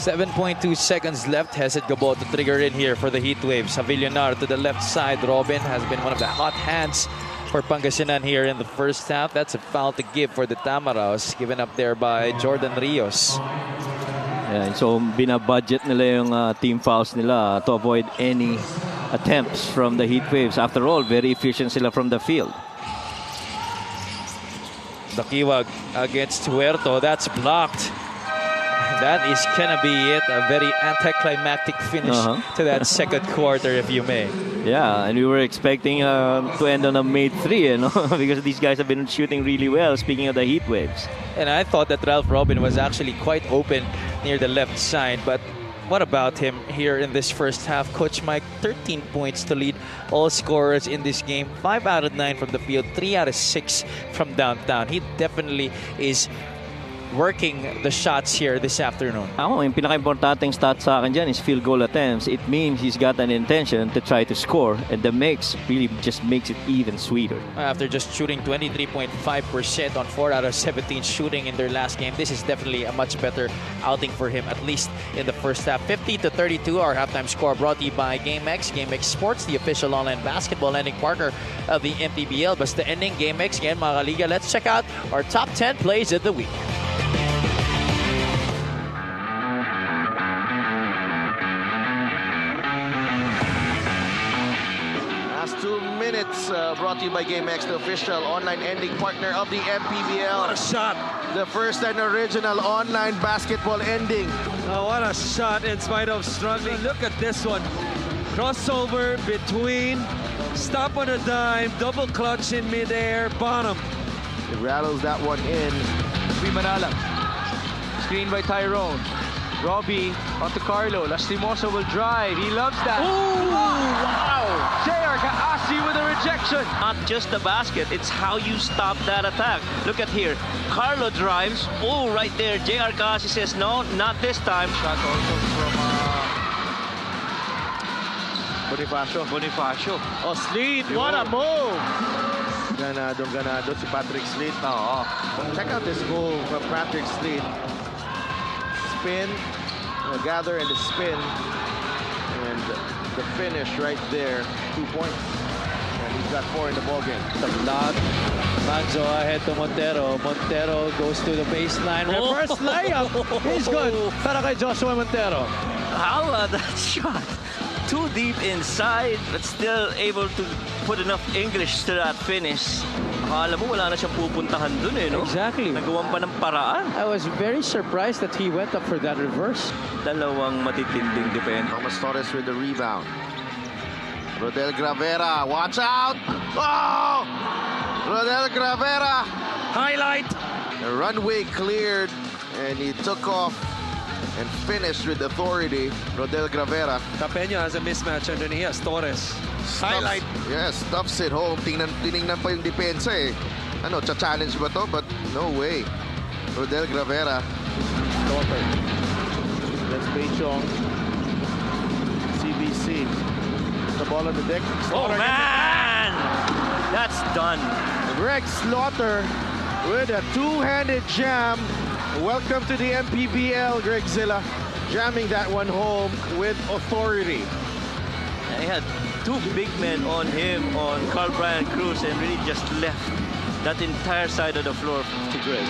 .2 seconds left. Hesed Gabo to trigger in here for the Heat Waves. Avillanar to the left side. Robin has been one of the hot hands for Pangasinan here in the first half. That's a foul to give for the Tamaraws, given up there by Jordan Rios. Yeah, so binabudget nila yung team fouls nila to avoid any attempts from the Heat Waves. After all, very efficient sila from the field. Dakiwag against Huerto. That's blocked. That is gonna be it. A very anticlimactic finish to that second quarter, if you may. Yeah, and we were expecting to end on a made three, you know, because these guys have been shooting really well, speaking of the Heat Waves. And I thought that Ralph Robin was actually quite open near the left side, but what about him here in this first half? Coach Mike, 13 points to lead all scorers in this game. 5 out of 9 from the field, 3 out of 6 from downtown. He definitely is working the shots here this afternoon. Yung pinaka-importanting stat sa akin dyan is field goal attempts. It means he's got an intention to try to score, and the mix really just makes it even sweeter. After just shooting 23.5% on 4 out of 17 shooting in their last game, this is definitely a much better outing for him, at least in the first half. 50-32, our halftime score brought to you by GameX. GameX Sports, the official online basketball lending partner of the MPBL. Basta ending GameX. Again, mga kaliga, let's check out our top 10 plays of the week. Brought to you by GameX, the official online ending partner of the MPBL. What a shot. The first and original online basketball ending. Oh, what a shot in spite of struggling. Look at this one. Crossover between, stop on a dime, double clutch in midair, bottom. It rattles that one in. Manalang. Screen by Tyrone. Robbie onto Carlo. Lastimosa will drive. He loves that. Ooh, wow. JR Kaasi with a rejection. Not just the basket, it's how you stop that attack. Look at here. Carlo drives. Oh, right there. JR Kaasi says, no, not this time. Shot also from Bonifacio. Oh, Sleet, what a move! Ganado si Patrick Sleet. Check out this move from Patrick Sleet. Spin, gather and the spin, and the finish right there, 2 points. And he's got 4 in the ball game. The block. Manzo ahead to Montero. Montero goes to the baseline. Reverse layup. He's good. Para kay Joshua Montero. How about that shot? Too deep inside, but still able to put enough English to that finish. Akala mo wala na siyang pupuntahan dun eh, no? Exactly. Nagawan pa ng paraan. I was very surprised that he went up for that reverse. Dalawang matitinding defense. Thomas Torres with the rebound. Rodel Gravera, watch out! Oh! Rodel Gravera! Highlight. The runway cleared, and he took off and finished with authority. Rodel Gravera. Tapena has a mismatch underneath. He has Torres. Highlight. Yes, stuffs it home. Tiningnan pa yung depensa eh. Ano, cha-challenge ba to? But no way. Rodel Gravera. That's Beichong. CBC. The ball on the deck. Oh man! That's done. Greg Slaughter with a two-handed jam. Welcome to the MPBL, Greg Zilla. Jamming that one home with authority. He had two big men on him, on Carl Brian Cruz, and really just left that entire side of the floor to Greg.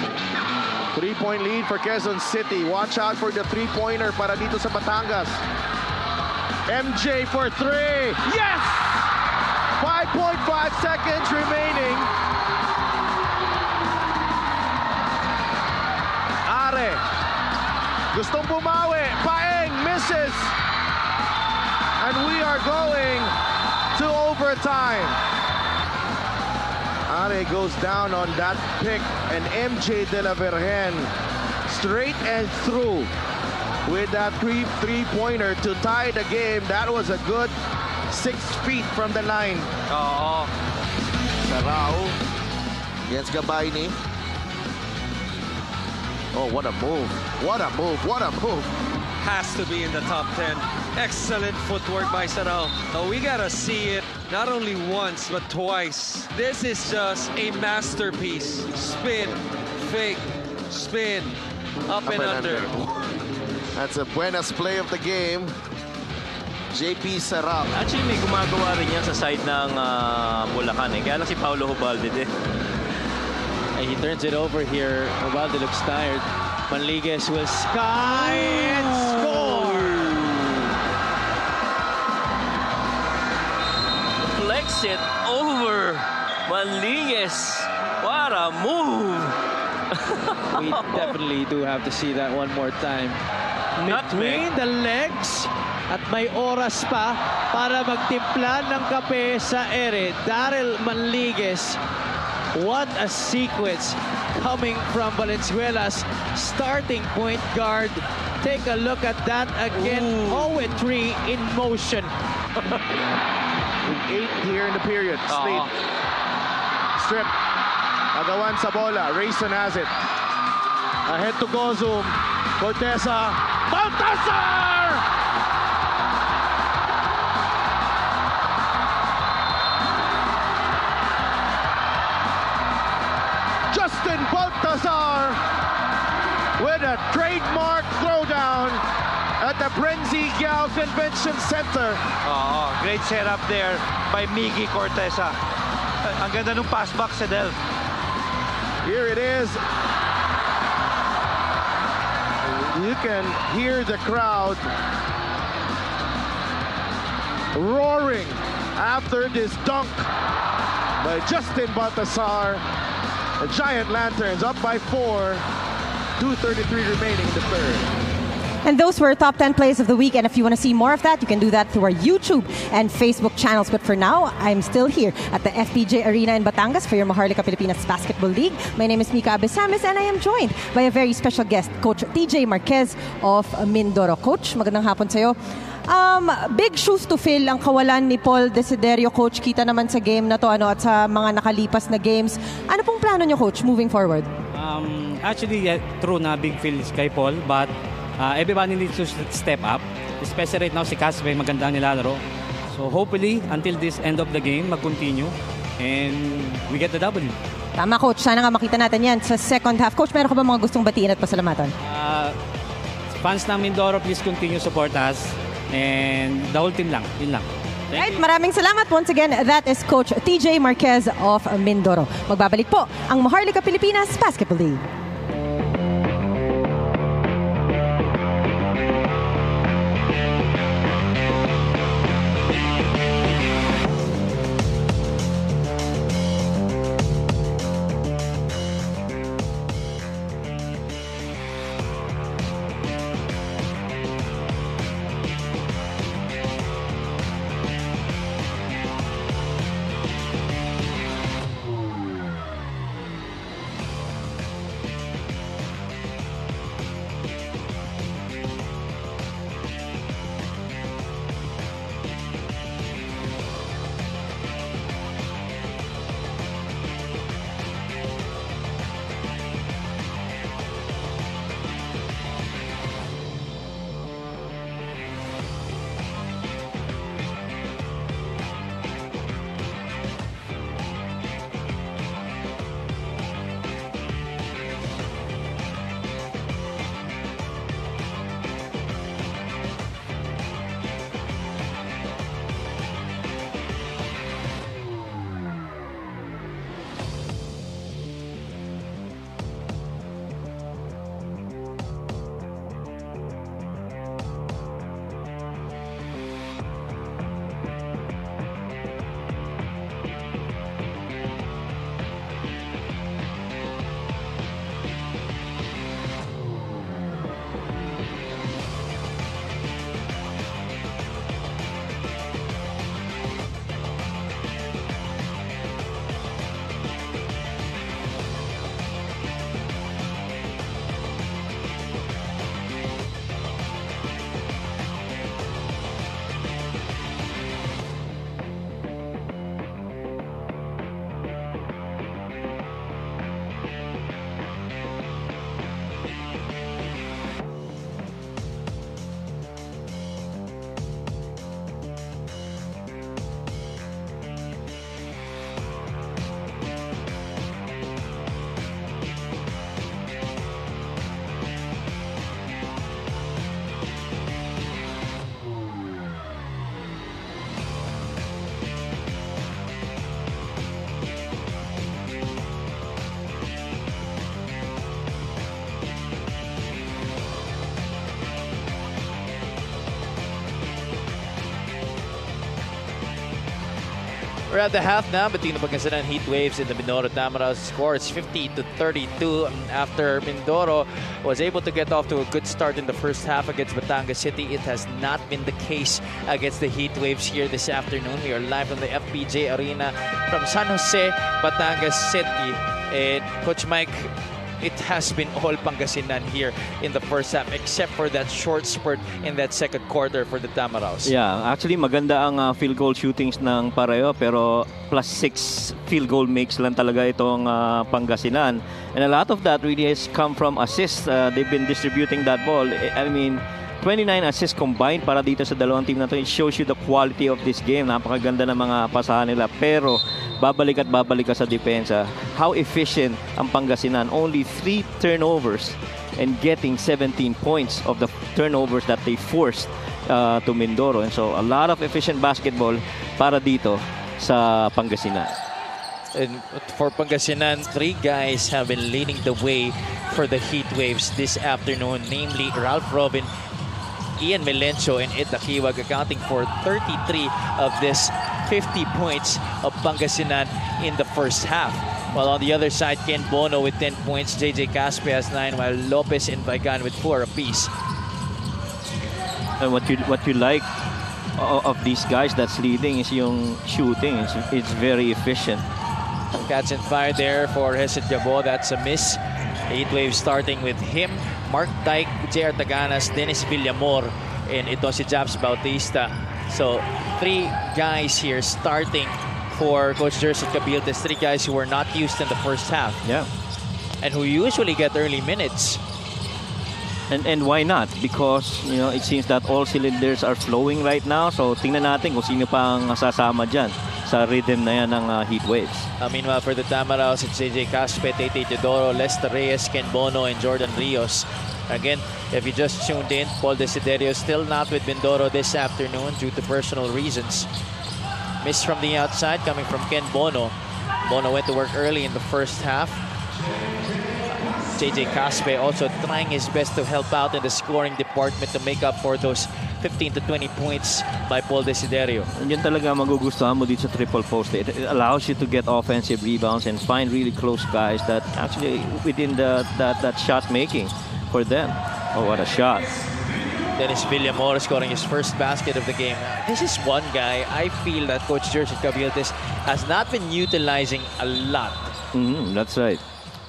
3-point lead for Quezon City. Watch out for the three-pointer para dito sa Batangas. MJ for three. Yes! 5.5 seconds remaining. Are. Gustong bumawi. Paeng misses. And we are going to overtime. Are goes down on that pick, and MJ De La Virgen straight and through with that three-pointer to tie the game. That was a good 6 feet from the line. Oo. Sarao against Gabayni. Oh, what a move. What a move. What a move. Has to be in the top 10. Excellent footwork by Sarao. Now we gotta see it not only once but twice. This is just a masterpiece. Spin, fake, spin, up and under. That's a buenas play of the game. JP Sarao. Actually, may gumagawa rin yan sa side ng Bulacan. Kaya lang si Paulo Hubalde din. And he turns it over here. Ubalde looks tired. Manliguez will sky and score. Flex it over Manliguez. What a move! We definitely do have to see that one more time. Between the legs at may oras pa para magtimpla ng kape sa ere. Daryl Manliguez. What a sequence coming from Valenzuela's starting point guard. Take a look at that again. 0-3 in motion. 8 here in the period. Slate. Strip. Agawan sa bola. Rayson has it. Ahead to Gozum. Corteza. Baltazar! Justin Baltazar with a trademark throwdown at the Brenzy Giao Convention Center. Great setup there by Miggy Corteza. Ang ganda ng pass back sa Del. Here it is. You can hear the crowd roaring after this dunk by Justin Baltazar. The Giant Lanterns up by 4. 2:33 remaining in the third. And those were top 10 plays of the week. And if you want to see more of that, you can do that through our YouTube and Facebook channels. But for now, I'm still here at the FPJ Arena in Batangas for your Maharlika Pilipinas Basketball League. My name is Mika Abesamis and I am joined by a very special guest, Coach TJ Marquez of Mindoro. Coach, magandang hapon sa'yo. Big shoes to fill ang kawalan ni Paul Desiderio, Coach. Kita naman sa game na to at sa mga nakalipas na games. Ano pong plano niyo, Coach, moving forward? Actually, true na big fill kay Paul, but everybody needs to step up. Especially right now, si Cas may magandang nilalaro. So hopefully, until this end of the game, mag-continue and we get the W. Tama, Coach. Sana nga makita natin yan sa second half. Coach, meron ka ba mga gustong batiin at pasalamatan? Fans ng Mindoro, please continue support us. And the whole team lang. Yun lang. Right, maraming salamat. Once again, that is Coach TJ Marquez of Mindoro. Magbabalik po ang Maharlika Pilipinas Basketball League. at the half now between the Pangasinan Heat Waves and the Mindoro Tamaraws. Score is 50-32 after Mindoro was able to get off to a good start in the first half against Batangas City. It has not been the case against the Heat Waves here this afternoon. We are live from the FPJ Arena from San Jose, Batangas City. And Coach Mike, it has been all Pangasinan here in the first half except for that short spurt in that second quarter for the Tamaraws. Yeah, actually maganda ang field goal shootings ng pareho pero +6 field goal makes lang talaga itong Pangasinan. And a lot of that really has come from assists. They've been distributing that ball. I mean, 29 assists combined para dito sa dalawang team na to. It shows you the quality of this game. Napakaganda ng mga pasahan nila. Pero babalik ka sa depensa. How efficient ang Pangasinan. Only 3 turnovers and getting 17 points of the turnovers that they forced to Mindoro. And so a lot of efficient basketball para dito sa Pangasinan. And for Pangasinan, 3 guys have been leading the way for the Heat Waves this afternoon, namely Ralph Robin, Ian Melencio, and Ed Dakiwag, accounting for 33 of this 50 points of Pangasinan in the first half. While on the other side, Ken Bono with 10 points, JJ Caspe has 9, while Lopez and Baigan with 4 apiece. And what you like of these guys that's leading is yung shooting. It's very efficient. Catch and fire there for Hesed Jabo. That's a miss. Heat Wave starting with him, Mark Dyke, JR Taganas, Dennis Villamor, and ito si Japs Bautista. So 3 guys here starting for Coach Jerson Cabiltes, 3 guys who were not used in the first half. Yeah. And who usually get early minutes. And why not? Because it seems that all cylinders are flowing right now. So tingnan natin kung sino pa ang sasama dyan sa rhythm na yan ng Heat Waves. Meanwhile, for the Tamaraws, it's JJ Caspe, Tete Teodoro, Lester Reyes, Ken Bono, and Jordan Rios. Again, if you just tuned in, Paul Desiderio still not with Mindoro this afternoon due to personal reasons. Miss from the outside coming from Ken Bono. Bono went to work early in the first half. JJ Caspe also trying his best to help out in the scoring department to make up for those 15 to 20 points by Paul Desiderio. And yun talaga magugustuhan mo dito sa triple post. It allows you to get offensive rebounds and find really close guys that actually within that shot making for them. Oh, what a shot. Dennis Villamor scoring his first basket of the game. This is one guy I feel that Coach Jerson Cabiltes has not been utilizing a lot. That's right.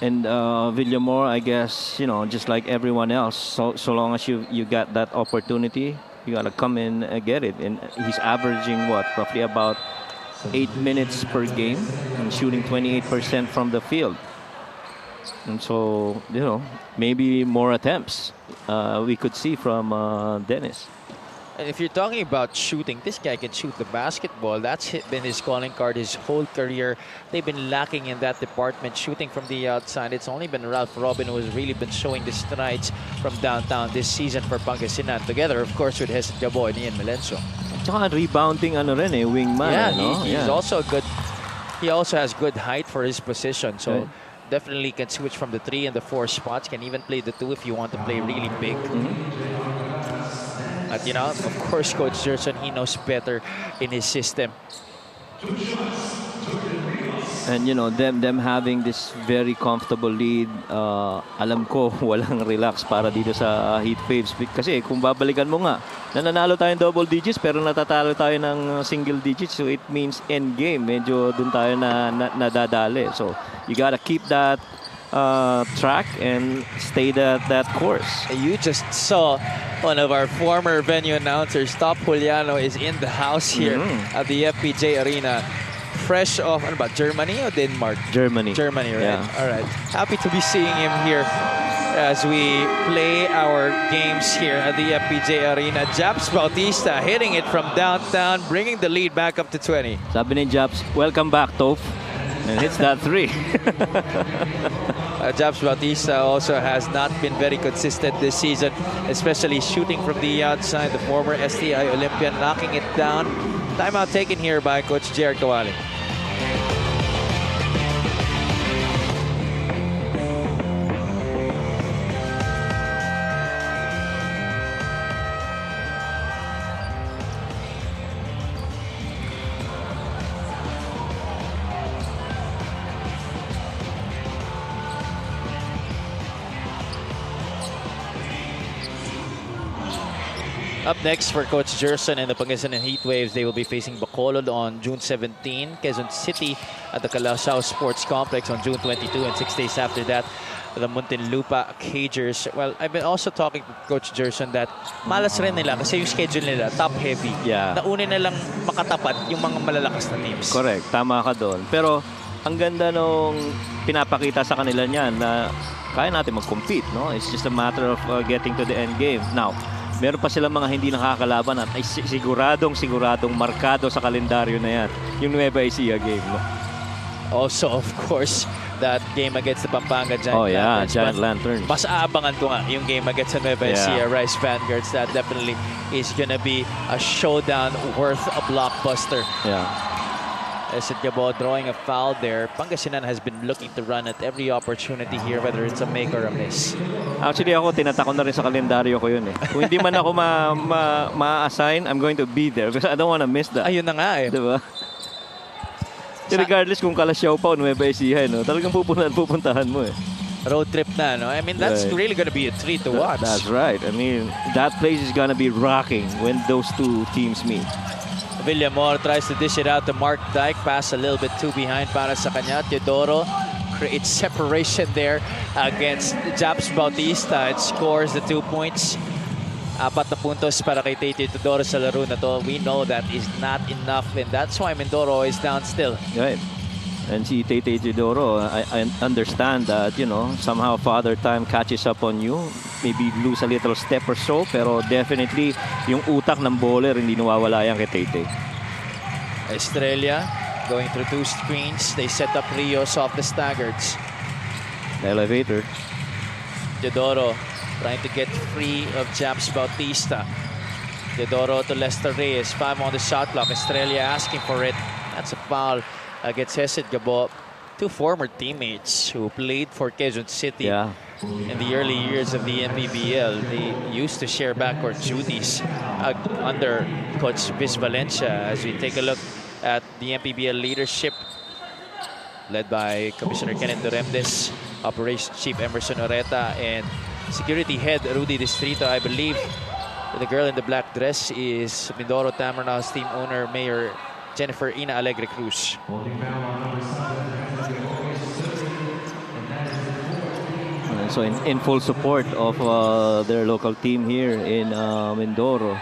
And Villamor, I guess, just like everyone else, so long as you got that opportunity, you got to come in and get it. And he's averaging, roughly about 8 minutes per game and shooting 28% from the field. And so, maybe more attempts we could see from Dennis. And if you're talking about shooting, this guy can shoot the basketball. That's been his calling card his whole career. They've been lacking in that department, shooting from the outside. It's only been Ralph Robin who has really been showing the strides from downtown this season for Pangasinan, together, of course, with Hesed Jabo and Ian Melencio. Tsaka rebounding, wingman. Yeah, he's also good. He also has good height for his position. So definitely can switch from the 3 and the 4 spots. Can even play the 2 if you want to play really big. But of course, Coach Jerson, he knows better in his system. And them having this very comfortable lead, alam ko walang relax para dito sa Heat Waves. Kasi kung babalikan mo nga, nananalo tayo ng double digits pero natatalo tayo ng single digits. So it means end game. Medyo dun tayo nadadali. So you gotta keep that track and stay that course. You just saw one of our former venue announcers, Top Juliano, is in the house here at the FPJ Arena. Fresh off, Germany or Denmark? Germany. Germany, right? Yeah. All right. Happy to be seeing him here as we play our games here at the FPJ Arena. Japs Bautista hitting it from downtown, bringing the lead back up to 20. Sabi ni Japs, welcome back, Toph. And hits that 3. Japs Bautista also has not been very consistent this season, especially shooting from the outside. The former STI Olympian knocking it down. Timeout taken here by Coach Jared Kawali. Up next for Coach Gerson and the Pangasinan Heatwaves, they will be facing Bacolod on June 17, Quezon City at the Calasaw Sports Complex on June 22, and 6 days after that, the Muntinlupa Cagers. Well, I've been also talking to Coach Gerson that malas rin nila kasi yung schedule nila, top-heavy. Yeah. Nauna na lang makatapat yung mga malalakas na teams. Correct, tama ka doon. Pero ang ganda nung pinapakita sa kanila niyan na kaya natin mag-compete, no? It's just a matter of getting to the end game. Now, meron pa silang mga hindi nakakalaban at ay siguradong markado sa kalendaryo na yan. Yung Nueva Ecija game, no? Also, of course, that game against the Pampanga Giant Lanterns. Giant Lanterns. Mas aabangan ko nga yung game against the Nueva Ecija Rice Vanguards. That definitely is gonna be a showdown worth a blockbuster. Yeah. Esid Gabo drawing a foul there. Pangasinan has been looking to run at every opportunity here, whether it's a make or a miss. Actually, ako tinatakon na rin sa kalendaryo ko yun eh. Kung hindi man ako ma-assign, I'm going to be there because I don't want to miss that. Ayun na nga eh. Diba? Regardless kung Kalasyaw pa o Nueva Ecija, no? Talagang pupuntahan mo eh. Road trip na, no? I mean, that's really gonna be a treat to watch. That's right. I mean, that place is gonna be rocking when those two teams meet. Villamor tries to dish it out to Mark Dyke. Pass a little bit too behind para sa kanya. Teodoro creates separation there against Japs Bautista. It scores the 2 points. 4 na puntos para kay Tate Teodoro sa laro na to. We know that is not enough, and that's why Mindoro is down still. Right. And si Tate Teodoro, I understand that, you know, somehow Father Time catches up on you. Maybe lose a little step or so, pero definitely yung utak ng bowler hindi nawawala yan kay Tate. Estrella going through 2 screens. They set up Rios off the staggards. Elevator. Teodoro trying to get free of Japs Bautista. Teodoro to Lester Reyes. 5 on the shot clock. Estrella asking for it. That's a foul against Esid Gabo. 2 former teammates who played for Quezon City in the early years of the MPBL. They used to share backcourt duties under Coach Viz Valencia. As we take a look at the MPBL leadership led by Commissioner Kenneth Duremdes, Operations Chief Emerson Oreta, and Security Head Rudy Distrito. I believe the girl in the black dress is Mindoro Tamernau's team owner, Mayor Jennifer Ina Alegre Cruz. So in full support of their local team here in Mindoro.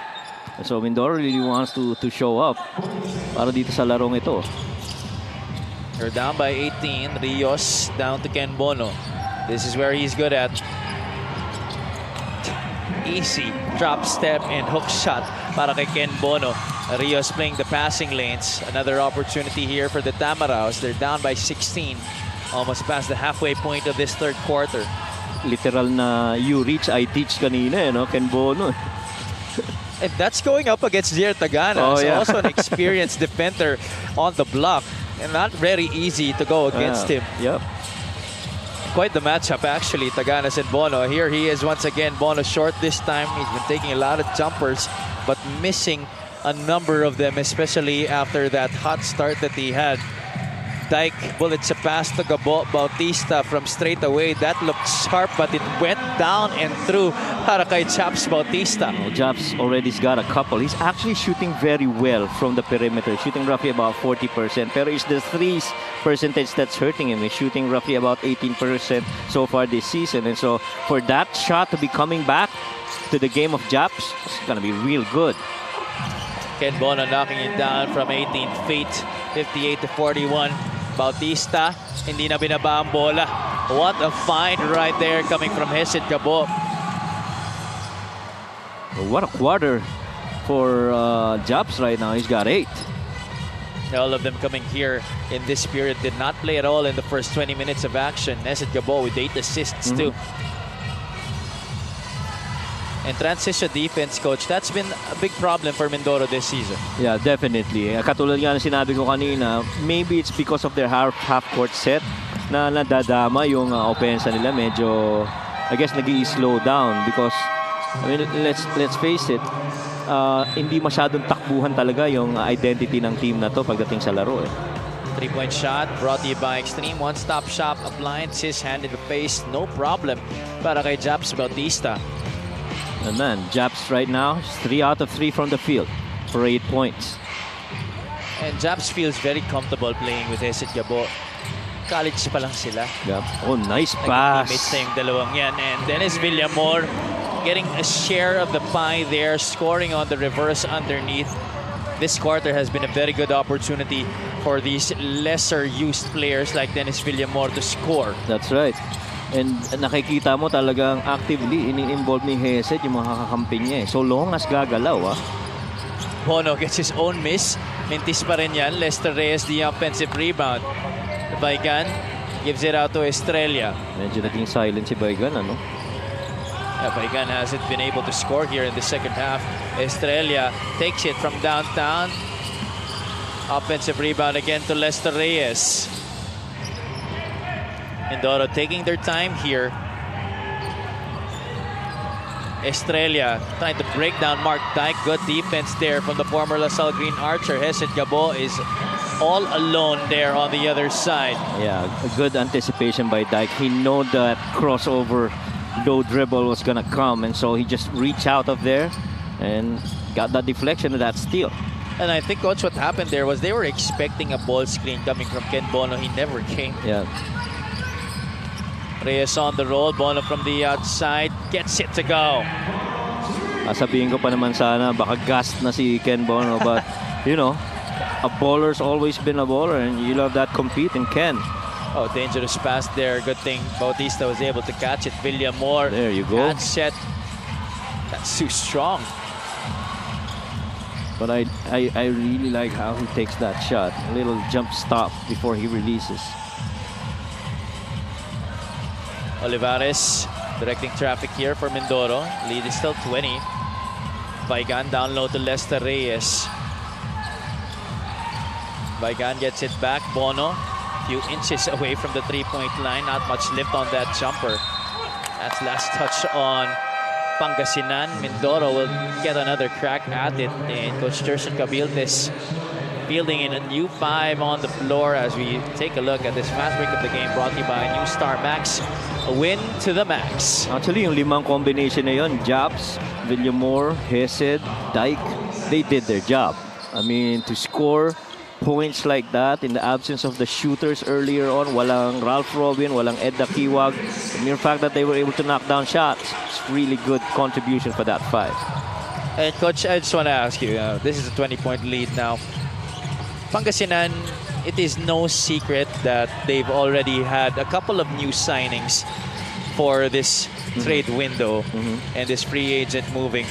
So Mindoro really wants to show up para dito sa larong ito. They're down by 18. Rios down to Ken Bono. This is where he's good at. Easy drop step and hook shot para kay Ken Bono. Rios playing the passing lanes. Another opportunity here for the Tamaraos. They're down by 16. Almost past the halfway point of this third quarter. Literal na you reach, I teach kanina, no? Ken Bono. And that's going up against Jair Tagana. Also an experienced defender on the block. And not very easy to go against him. Yep. Quite the matchup, actually, Taganas and Bono. Here he is once again. Bono short this time. He's been taking a lot of jumpers, but missing a number of them, especially after that hot start that he had. Dyke bullets a pass to Gabo Bautista from straight away. That looked sharp, but it went down and through para kay Japs Bautista. Japs already's got a couple. He's actually shooting very well from the perimeter, shooting roughly about 40%. Pero it's the threes percentage that's hurting him. He's shooting roughly about 18% so far this season. And so for that shot to be coming back to the game of Japs, it's going to be real good. Ken Bono knocking it down from 18 feet, 58 to 41. Bautista, hindi na binaba ang bola. What a find right there coming from Esid Gabo. What a quarter for Japs right now. He's got 8. All of them coming here in this period. Did not play at all in the first 20 minutes of action. Esid Gabo with 8 assists too. And transition defense, coach, that's been a big problem for Mindoro this season. Yeah, definitely. Katulad nga na sinabi ko kanina, maybe it's because of their half-court set na nadadama yung opensa nila. Medyo, I guess, nag-i-slow down because, I mean, let's face it, hindi masyadong takbuhan talaga yung identity ng team na to pagdating sa laro. 3-point shot brought to you by Extreme One-Stop Shop Appliances. Hand in the face, no problem para kay Japs Bautista. And man, Japs right now is 3 out of 3 from the field for 8 points. And Japs feels very comfortable playing with Hesid Gabo. College pa lang sila. Yep. Oh, nice pass. Teammates na yung dalawang yan. And Dennis Villamor getting a share of the pie there, scoring on the reverse underneath. This quarter has been a very good opportunity for these lesser used players like Dennis Villamor to score. That's right. And nakikita mo talagang actively ini-involve ni Hesed yung mga kakampi niya. So long as gagalaw. Bono gets his own miss. Mintis pa rin yan. Lester Reyes the offensive rebound. Baigan gives it out to Estrella. Medyo naging silent si Baigan, ano? Yeah, Baigan hasn't been able to score here in the second half. Estrella takes it from downtown. Offensive rebound again to Lester Reyes. Mindoro taking their time here. Estrella trying to break down Mark Dyke. Good defense there from the former LaSalle Green Archer. Hesid Gabo is all alone there on the other side. Yeah, a good anticipation by Dyke. He knew that crossover low dribble was gonna come, and so he just reached out of there and got that deflection of that steal. And I think, Coach, what happened there was they were expecting a ball screen coming from Ken Bono. He never came. Yeah. Reyes on the roll. Bono from the outside gets it to go. Sabihin ko pa naman sana baka gassed na si Ken Bono, but you know, a baller's always been a baller, and you love that compete in Ken. Oh, dangerous pass there. Good thing Bautista was able to catch it. Villamor. There you go. Catch set. That's too strong. But I really like how he takes that shot. A little jump stop before he releases. Olivares directing traffic here for Mindoro. Lead is still 20. Baigan down low to Lester Reyes. Baigan gets it back. Bono, a few inches away from the three-point line. Not much lift on that jumper. That's last touch on Pangasinan. Mindoro will get another crack at it. And Coach Jerson Cabiltes fielding in a new 5 on the floor as we take a look at this fast break of the game brought to you by New Star Max. A win to the max. Actually, yung limang combination na yun, Japs, Villamor, Hesed, Dyke, they did their job. I mean, to score points like that in the absence of the shooters earlier on, walang Ralph Robin, walang Ed Dakiwag. The mere fact that they were able to knock down shots, it's really good contribution for that 5. And Coach, I just want to ask you, this is a 20-point lead now. Pangasinan, it is no secret that they've already had a couple of new signings for this trade window and this free agent moving.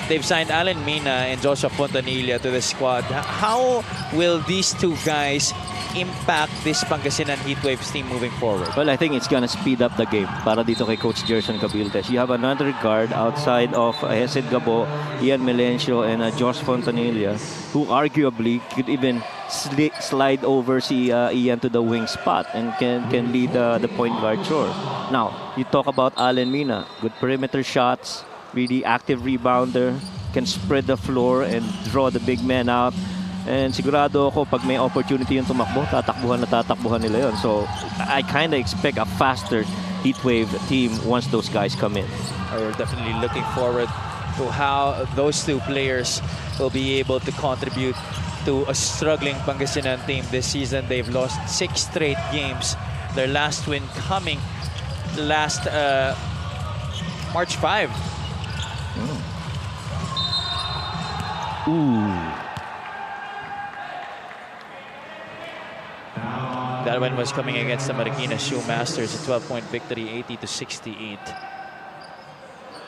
They've signed Alan Mina and Joshua Fontanilla to the squad. How will these two guys impact this Pangasinan Heatwaves team moving forward? Well, I think it's gonna speed up the game para dito kay Coach Jerson Cabiltes. You have another guard outside of Hesed Gabo, Ian Melencio, and Josh Fontanilla, who arguably could even slide over Ian to the wing spot and can lead the point guard chore. Now, you talk about Alan Mina, good perimeter shots, really active rebounder, can spread the floor and draw the big man out. And sigurado ako pag may opportunity yung tumakbo, tatakbuhan nila yun. So I kind of expect a faster Heatwave team once those guys come in. We're definitely looking forward to how those two players will be able to contribute to a struggling Pangasinan team this season. They've lost 6 straight games. Their last win coming last March 5. Ooh. That one was coming against the Marikina Shoemasters, a 12-point victory, 80-68.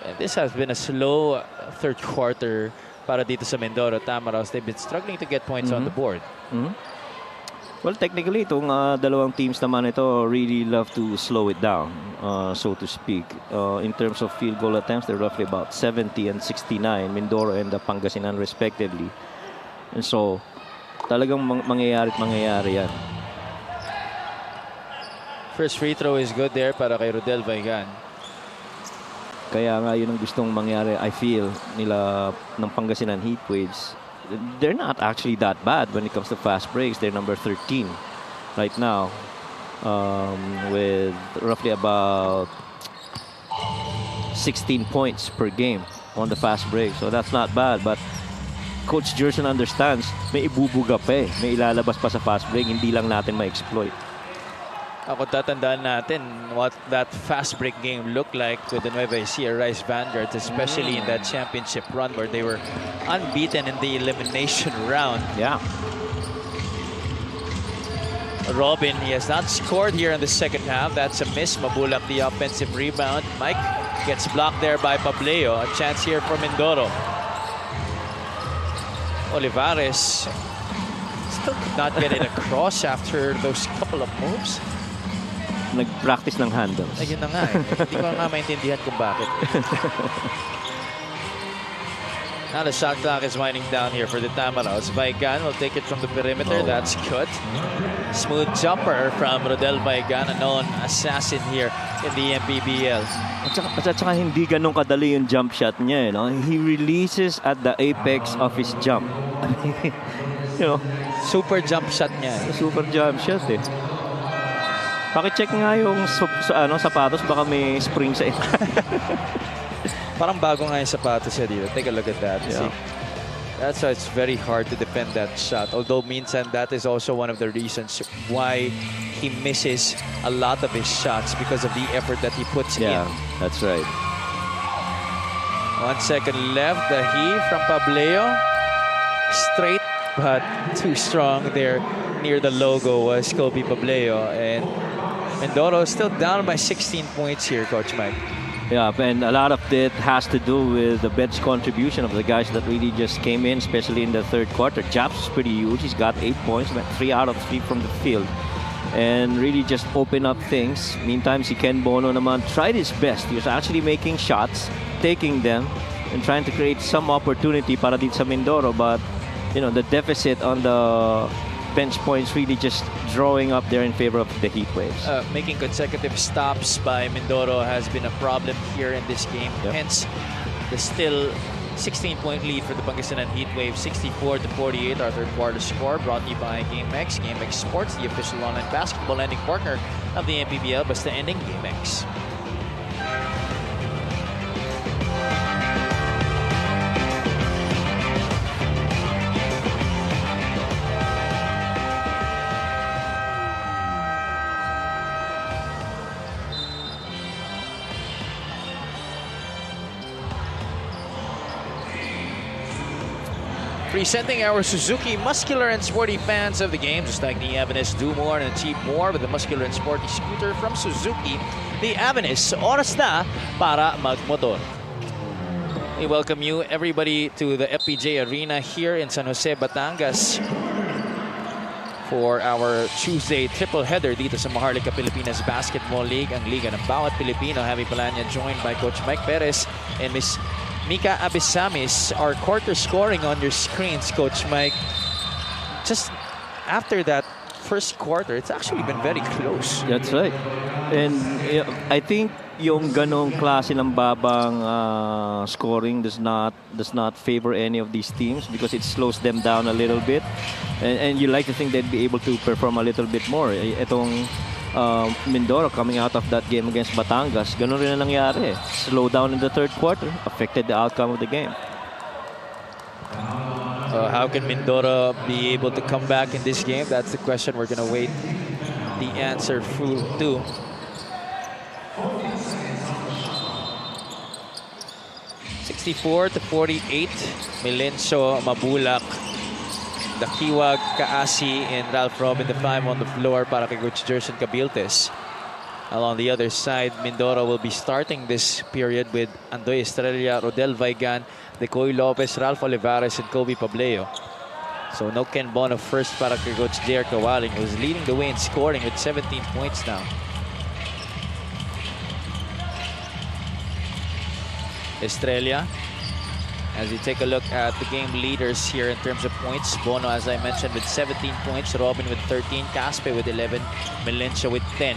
And this has been a slow third quarter para dito sa Mindoro Tamaraws. They've been struggling to get points on the board. Well, technically, itong dalawang teams naman ito really love to slow it down, so to speak. In terms of field goal attempts, they're roughly about 70 and 69, Mindoro and Pangasinan respectively. And so, talagang mangyayari yan. First free throw is good there para kay Rodel Baigan. Kaya nga yun ang gustong mangyari, I feel, nila ng Pangasinan Heatwaves. They're not actually that bad when it comes to fast breaks. They're number 13 right now, with roughly about 16 points per game. on the fast break. So that's not bad. But Coach Jerson understands, may ibubuga pa eh. May ilalabas pa sa fast break, hindi lang natin ma-exploit. Ako tatandaan natin what that fast break game looked like with the Nueva Ecija Rice Vanguards, especially in that championship run where they were unbeaten in the elimination round. Yeah. Robin, he has not scored here in the second half. That's a miss. Mabulak the offensive rebound. Mike gets blocked there by Pableo. A chance here for Mindoro. Olivares still could not get it across after those couple of moves. Nag-practice ng handles. Ayun na nga eh. Hindi ko nga maintindihan kung bakit. Now the shot clock is winding down here for the Tamaraws. Vaigan will take it from the perimeter. That's good. Smooth jumper from Rodel Vaigan, a known assassin here in the MPBL. At saka hindi ganun kadali yung jump shot niya. He releases at the apex of his jump. Super jump shot niya. Super jump shot eh. Paki-check nga yung sapatos, baka may spring sa ito. Parang bago nga yung sapatos niya dito. Take a look at that. Yeah. See? That's why it's very hard to defend that shot. Although minsan that is also one of the reasons why he misses a lot of his shots because of the effort that he puts in. That's right. 1 second left. The heave from Pableo. Straight but too strong there near the logo was Kobe Pableo. And Mindoro is still down by 16 points here, Coach Mike. Yeah, and a lot of that has to do with the bench contribution of the guys that really just came in, especially in the third quarter. Japs is pretty huge. He's got 8 points, 3 out of 3 from the field. And really just open up things. Meantime, si Ken Bono naman tried his best. He was actually making shots, taking them, and trying to create some opportunity para dito sa Mindoro. But, the deficit on the bench points really just drawing up there in favor of the Heat Waves. Making consecutive stops by Mindoro has been a problem here in this game. Yep. Hence, the still 16-point lead for the Pangasinan Heat Waves, 64-48, our third quarter score, brought to you by GameX. GameX Sports, the official online basketball lending partner of the MPBL. Basta ending GameX. Presenting our Suzuki muscular and sporty fans of the game, just like the Avenus, do more and achieve more with the muscular and sporty scooter from Suzuki. The Avenus, oras na para magmotor. We welcome you, everybody, to the FPJ Arena here in San Jose, Batangas for our Tuesday triple header dito sa Maharlika Pilipinas Basketball League, ang liga ng bawat Pilipino. Javi Palanya joined by Coach Mike Perez and Miss Mika Abisamis. Our quarter scoring on your screens, Coach Mike. Just after that first quarter, it's actually been very close. That's right. And I think yung ganong klase ng babang scoring does not favor any of these teams because it slows them down a little bit. And you like to think they'd be able to perform a little bit more. Itong Mindoro coming out of that game against Batangas, ganun rin na nangyari. Slow down in the third quarter, affected the outcome of the game. How can Mindoro be able to come back in this game? That's the question we're going to wait the answer to. (64-48), Milencio, Mabulak, Dakiwag, Kaasi, and Ralph Robin, the 5 on the floor para kay Coach Jerson Cabiltes. Along the other side, Mindoro will be starting this period with Andoy Estrella, Rodel Vaigan, Decoy Lopez, Ralph Olivares, and Kobe Pableo. So no Ken Bono first para kay Coach J.R. Kawaling, who's leading the way in scoring with 17 points now. Estrella, as you take a look at the game leaders here in terms of points. Bono, as I mentioned, with 17 points. Robin with 13. Caspe with 11. Milencio with 10.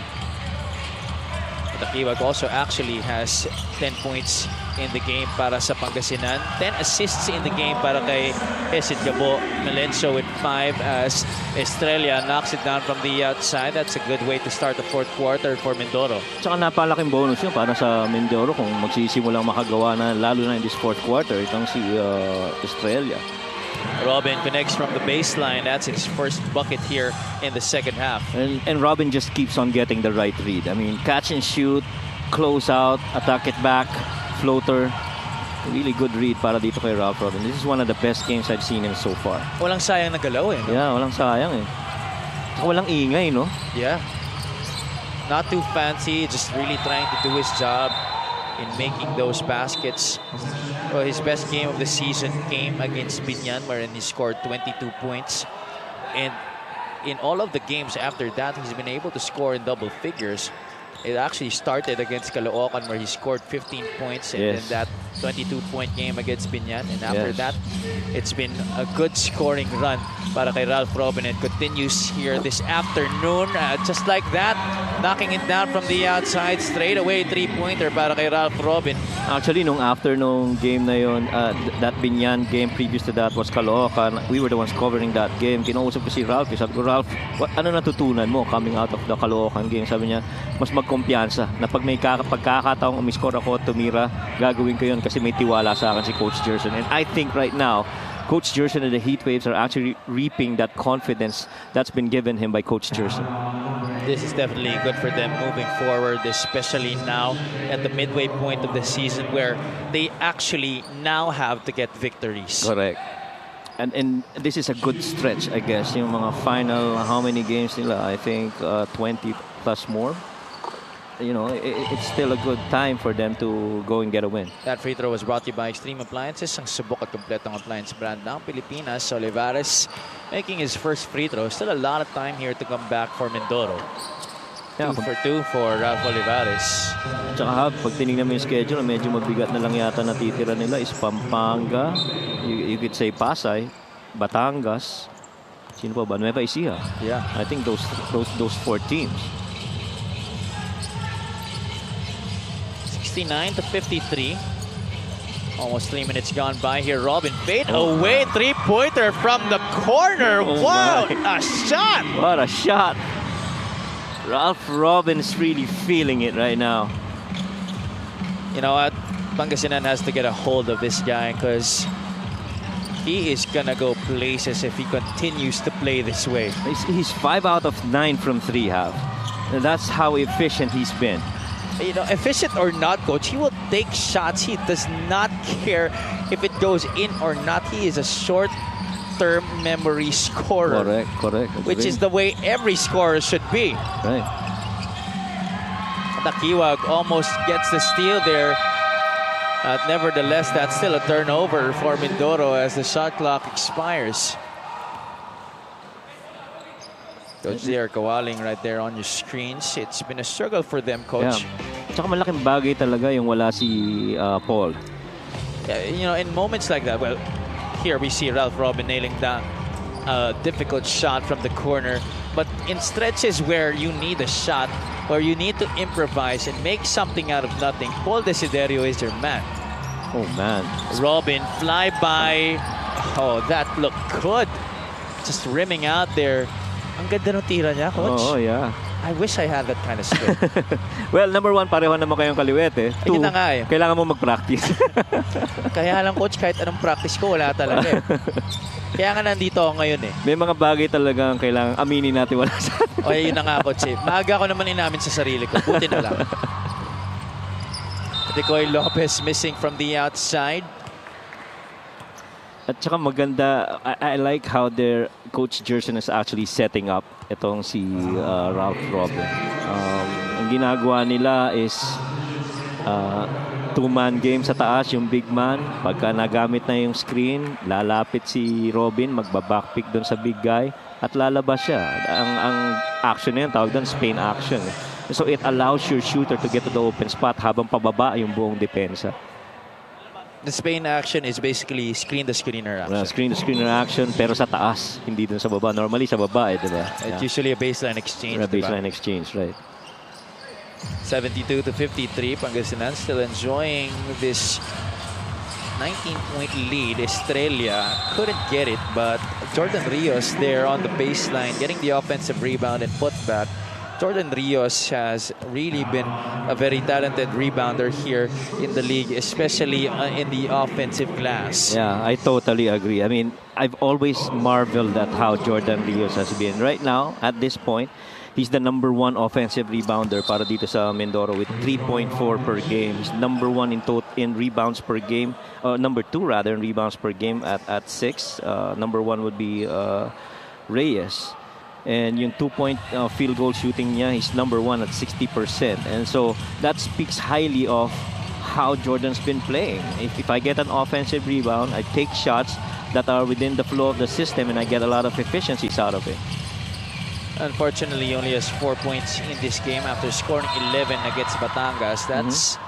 Takiwag also actually has 10 points in the game para sa Pangasinan. 10 assists in the game para kay Esid Gabo. Milencio with 5 as Estrella knocks it down from the outside. That's a good way to start the fourth quarter for Mindoro. Tsaka napalaking bonus yun para sa Mindoro kung magsisimulang makagawa na, lalo na in this fourth quarter, itong si Estrella. Robin connects from the baseline. That's his first bucket here in the second half. And Robin just keeps on getting the right read. I mean, catch and shoot, close out, attack it back, floater. Really good read para dito kay Ralph Robin. This is one of the best games I've seen him so far. Walang sayang na galaw eh. No? Yeah, walang sayang eh. Saka walang ingay, no? Yeah. Not too fancy, just really trying to do his job in making those baskets. Well, his best game of the season came against Binyan, wherein he scored 22 points. And in all of the games after that, he's been able to score in double figures. It actually started against Caloocan, where he scored 15 points, and then that 22-point game against Binyan. And after that, it's been a good scoring run para kay Ralph Robin, and continues here this afternoon. Just like that, knocking it down from the outside, straight away 3-pointer para kay Ralph Robin. Actually, nung after nung game na yun, that Binyan game previous to that was Caloocan. We were the ones covering that game. Kinausap ko si Ralph. Sabi ko, Ralph, ano natutunan mo coming out of the Caloocan game? Sabi niya, mas magkumpiyansa na pag may pagkakataong umiscore ako at tumira, gagawin ko yun kasi may tiwala sa akin si Coach Gerson. And I think right now, Coach Gerson and the Heatwaves are actually reaping that confidence that's been given him by Coach Gerson. This is definitely good for them moving forward, especially now at the midway point of the season where they actually now have to get victories. Correct. And this is a good stretch, I guess. Yung mga final, how many games nila? I think 20 plus more. You know, it's still a good time for them to go and get a win. That free throw was brought to you by Extreme Appliances, ang subok at kompletong appliance brand ng Pilipinas. Olivares making his first free throw. Still a lot of time here to come back for Mindoro. 2 for 2 for Ralph Olivares. Tsaka pag tinignan mo yung schedule, medyo mabigat na lang yata natitira nila is Pampanga, you could say Pasay, Batangas, sino pa ba? Nueva Ecija. Yeah. I think those 4 teams. 69-53. Almost 3 minutes gone by here. Robin fade away. 3-pointer from the corner. Wow, a shot. What a shot. Ralph Robin's really feeling it right now. You know what? Pangasinan has to get a hold of this guy because he is going to go places if he continues to play this way. He's 5 out of 9 from 3 half. And that's how efficient he's been. You know, efficient or not, coach, he will take shots. He does not care if it goes in or not. He is a short-term memory scorer. Correct. Which is the way every scorer should be. Right. Takiwag almost gets the steal there. Nevertheless, that's still a turnover for Mindoro as the shot clock expires. Coach there, Kawaling right there on your screens. It's been a struggle for them, coach. Yeah. Tsaka malaking bagay talaga yung wala si Paul. Yeah, you know, in moments like that, well, here we see Ralph Robin nailing down a difficult shot from the corner. But in stretches where you need a shot, where you need to improvise and make something out of nothing, Paul Desiderio is your man. Oh, man. Robin, fly by. Oh, that looked good. Just rimming out there. Ang ganda ng tira niya, coach. Oh, yeah. I wish I had that kind of skill. Well, number 1, pareho naman kayong kaliwete. 2, na nga eh. kailangan mo mag-practice. Kaya lang, coach, kahit anong practice ko, wala talaga eh. Kaya nga nandito ako ngayon eh. May mga bagay talaga ang kailangan aminin natin wala sa atin. O yun na nga, coach eh. Maaga ko naman inamin sa sarili ko. Buti na lang. Decoy Lopez missing from the outside. At saka maganda, I like how their Coach Gerson is actually setting up itong si Ralph Robin. Ang ginagawa nila is 2-man game sa taas, yung big man. Pagka nagamit na yung screen, lalapit si Robin, magbabackpick doon sa big guy at lalabas siya. Ang action na yun, tawag doon, Spain action. So it allows your shooter to get to the open spot habang pababa yung buong depensa. The Spain action is basically screen-the-screener action. Screen-the-screener action pero sa taas, hindi dun sa baba. Normally sa baba, diba? It's usually a baseline exchange. Baseline exchange, right. 72-53, Pangasinan still enjoying this 19-point lead. Estrella couldn't get it, but Jordan Rios there on the baseline, getting the offensive rebound and put back. Jordan Rios has really been a very talented rebounder here in the league, especially in the offensive glass. Yeah, I totally agree. I mean, I've always marveled at how Jordan Rios has been. Right now, at this point, he's the #1 offensive rebounder para dito sa Mindoro with 3.4 per game. He's #1 in rebounds per game. #2 rather in rebounds per game at 6. #1 would be Reyes. And yung 2-point field goal shooting niya, he's #1 at 60%. And so that speaks highly of how Jordan's been playing. If I get an offensive rebound, I take shots that are within the flow of the system and I get a lot of efficiencies out of it. Unfortunately, he only has 4 points in this game after scoring 11 against Batangas. That's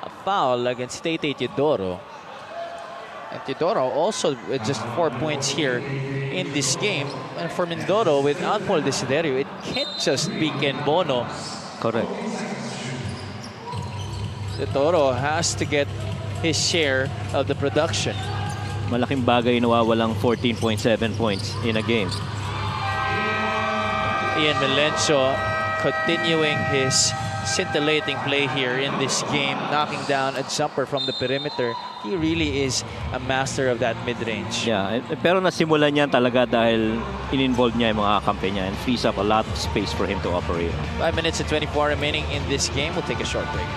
a foul against Tete Teodoro. And Teodoro also with just 4 points here in this game. And for Mindoro, without Paul Desiderio, it can't just be Ken Bono. Correct. Teodoro has to get his share of the production. Malaking bagay nawawalang 14.7 points in a game. Ian Melencio continuing his scintillating play here in this game, knocking down a jumper from the perimeter. He really is a master of that mid-range. Yeah, pero nasimulan niya talaga dahil in-involve niya yung mga kakampi niya and frees up a lot of space for him to operate. 5 minutes and 24 remaining in this game. We'll take a short break.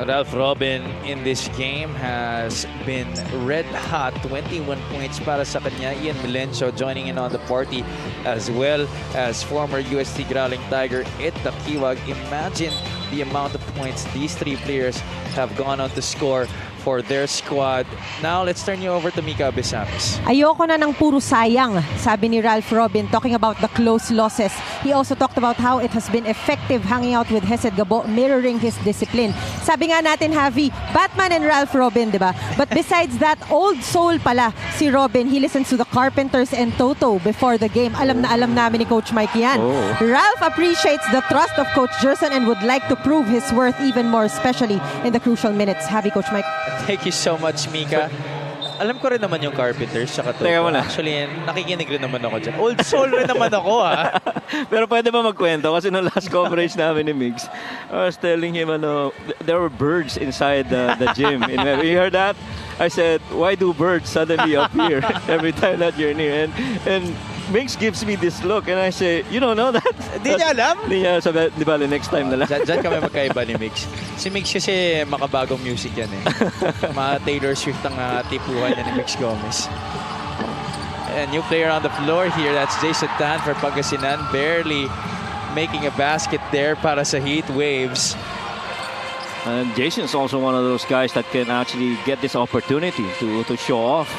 Ralph Robin in this game has been red hot. 21 points para sa kanya. Ian Melencio joining in on the party, as well as former UST Growling Tiger Ed Takiwag. Imagine the amount of points these three players have gone on to score for their squad. Now, let's turn you over to Mika Besamis. Ayoko na ng puro sayang, sabi ni Ralph Robin, talking about the close losses. He also talked about how it has been effective hanging out with Hesed Gabo, mirroring his discipline. Sabi nga natin, Javi, Batman and Ralph Robin, di ba? But besides that, old soul pala si Robin. He listens to the Carpenters and Toto before the game. Alam na alam namin ni Coach Mike yan. Ralph appreciates the trust of Coach Gerson and would like to prove his worth even more, especially in the crucial minutes. Javi, Coach Mike. Thank you so much, Mika. Alam ko rin naman yung Carpenters sa Toto. Actually, nakikinig rin naman ako dyan. Old soul rin naman ako, ha? Pero pwede ba magkwento? Kasi no last coverage namin ni Migs, I was telling him, there were birds inside the gym. You heard that? I said, why do birds suddenly appear every time that you're near? And Migs gives me this look and I say, you don't know that? Di niya alam? Di niya sabi, di ba, next time na lang. Diyan kami magkaiba ni Migs. Si Migs kasi makabagong music yan eh. Mga Taylor Swift ang tipuhan niya ni Migs Gomez. And new player on the floor here, that's Jason Tan for Pangasinan. Barely making a basket there para sa Heat Waves. And Jason's also one of those guys that can actually get this opportunity to show off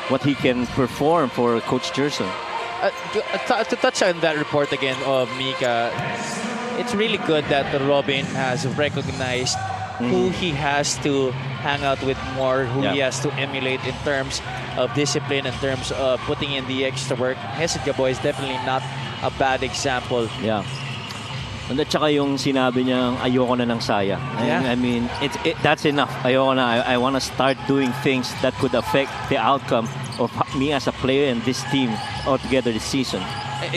what he can perform for Coach Gerson. To touch on that report again of Mika, it's really good that Robin has recognized who he has to hang out with more, who he has to emulate in terms of discipline, in terms of putting in the extra work. Hesed Gabo is definitely not a bad example. Yeah. And at saka yung sinabi niyang ayoko na ng saya. I mean, that's enough. Ayoko na. I want to start doing things that could affect the outcome of me as a player and this team altogether this season.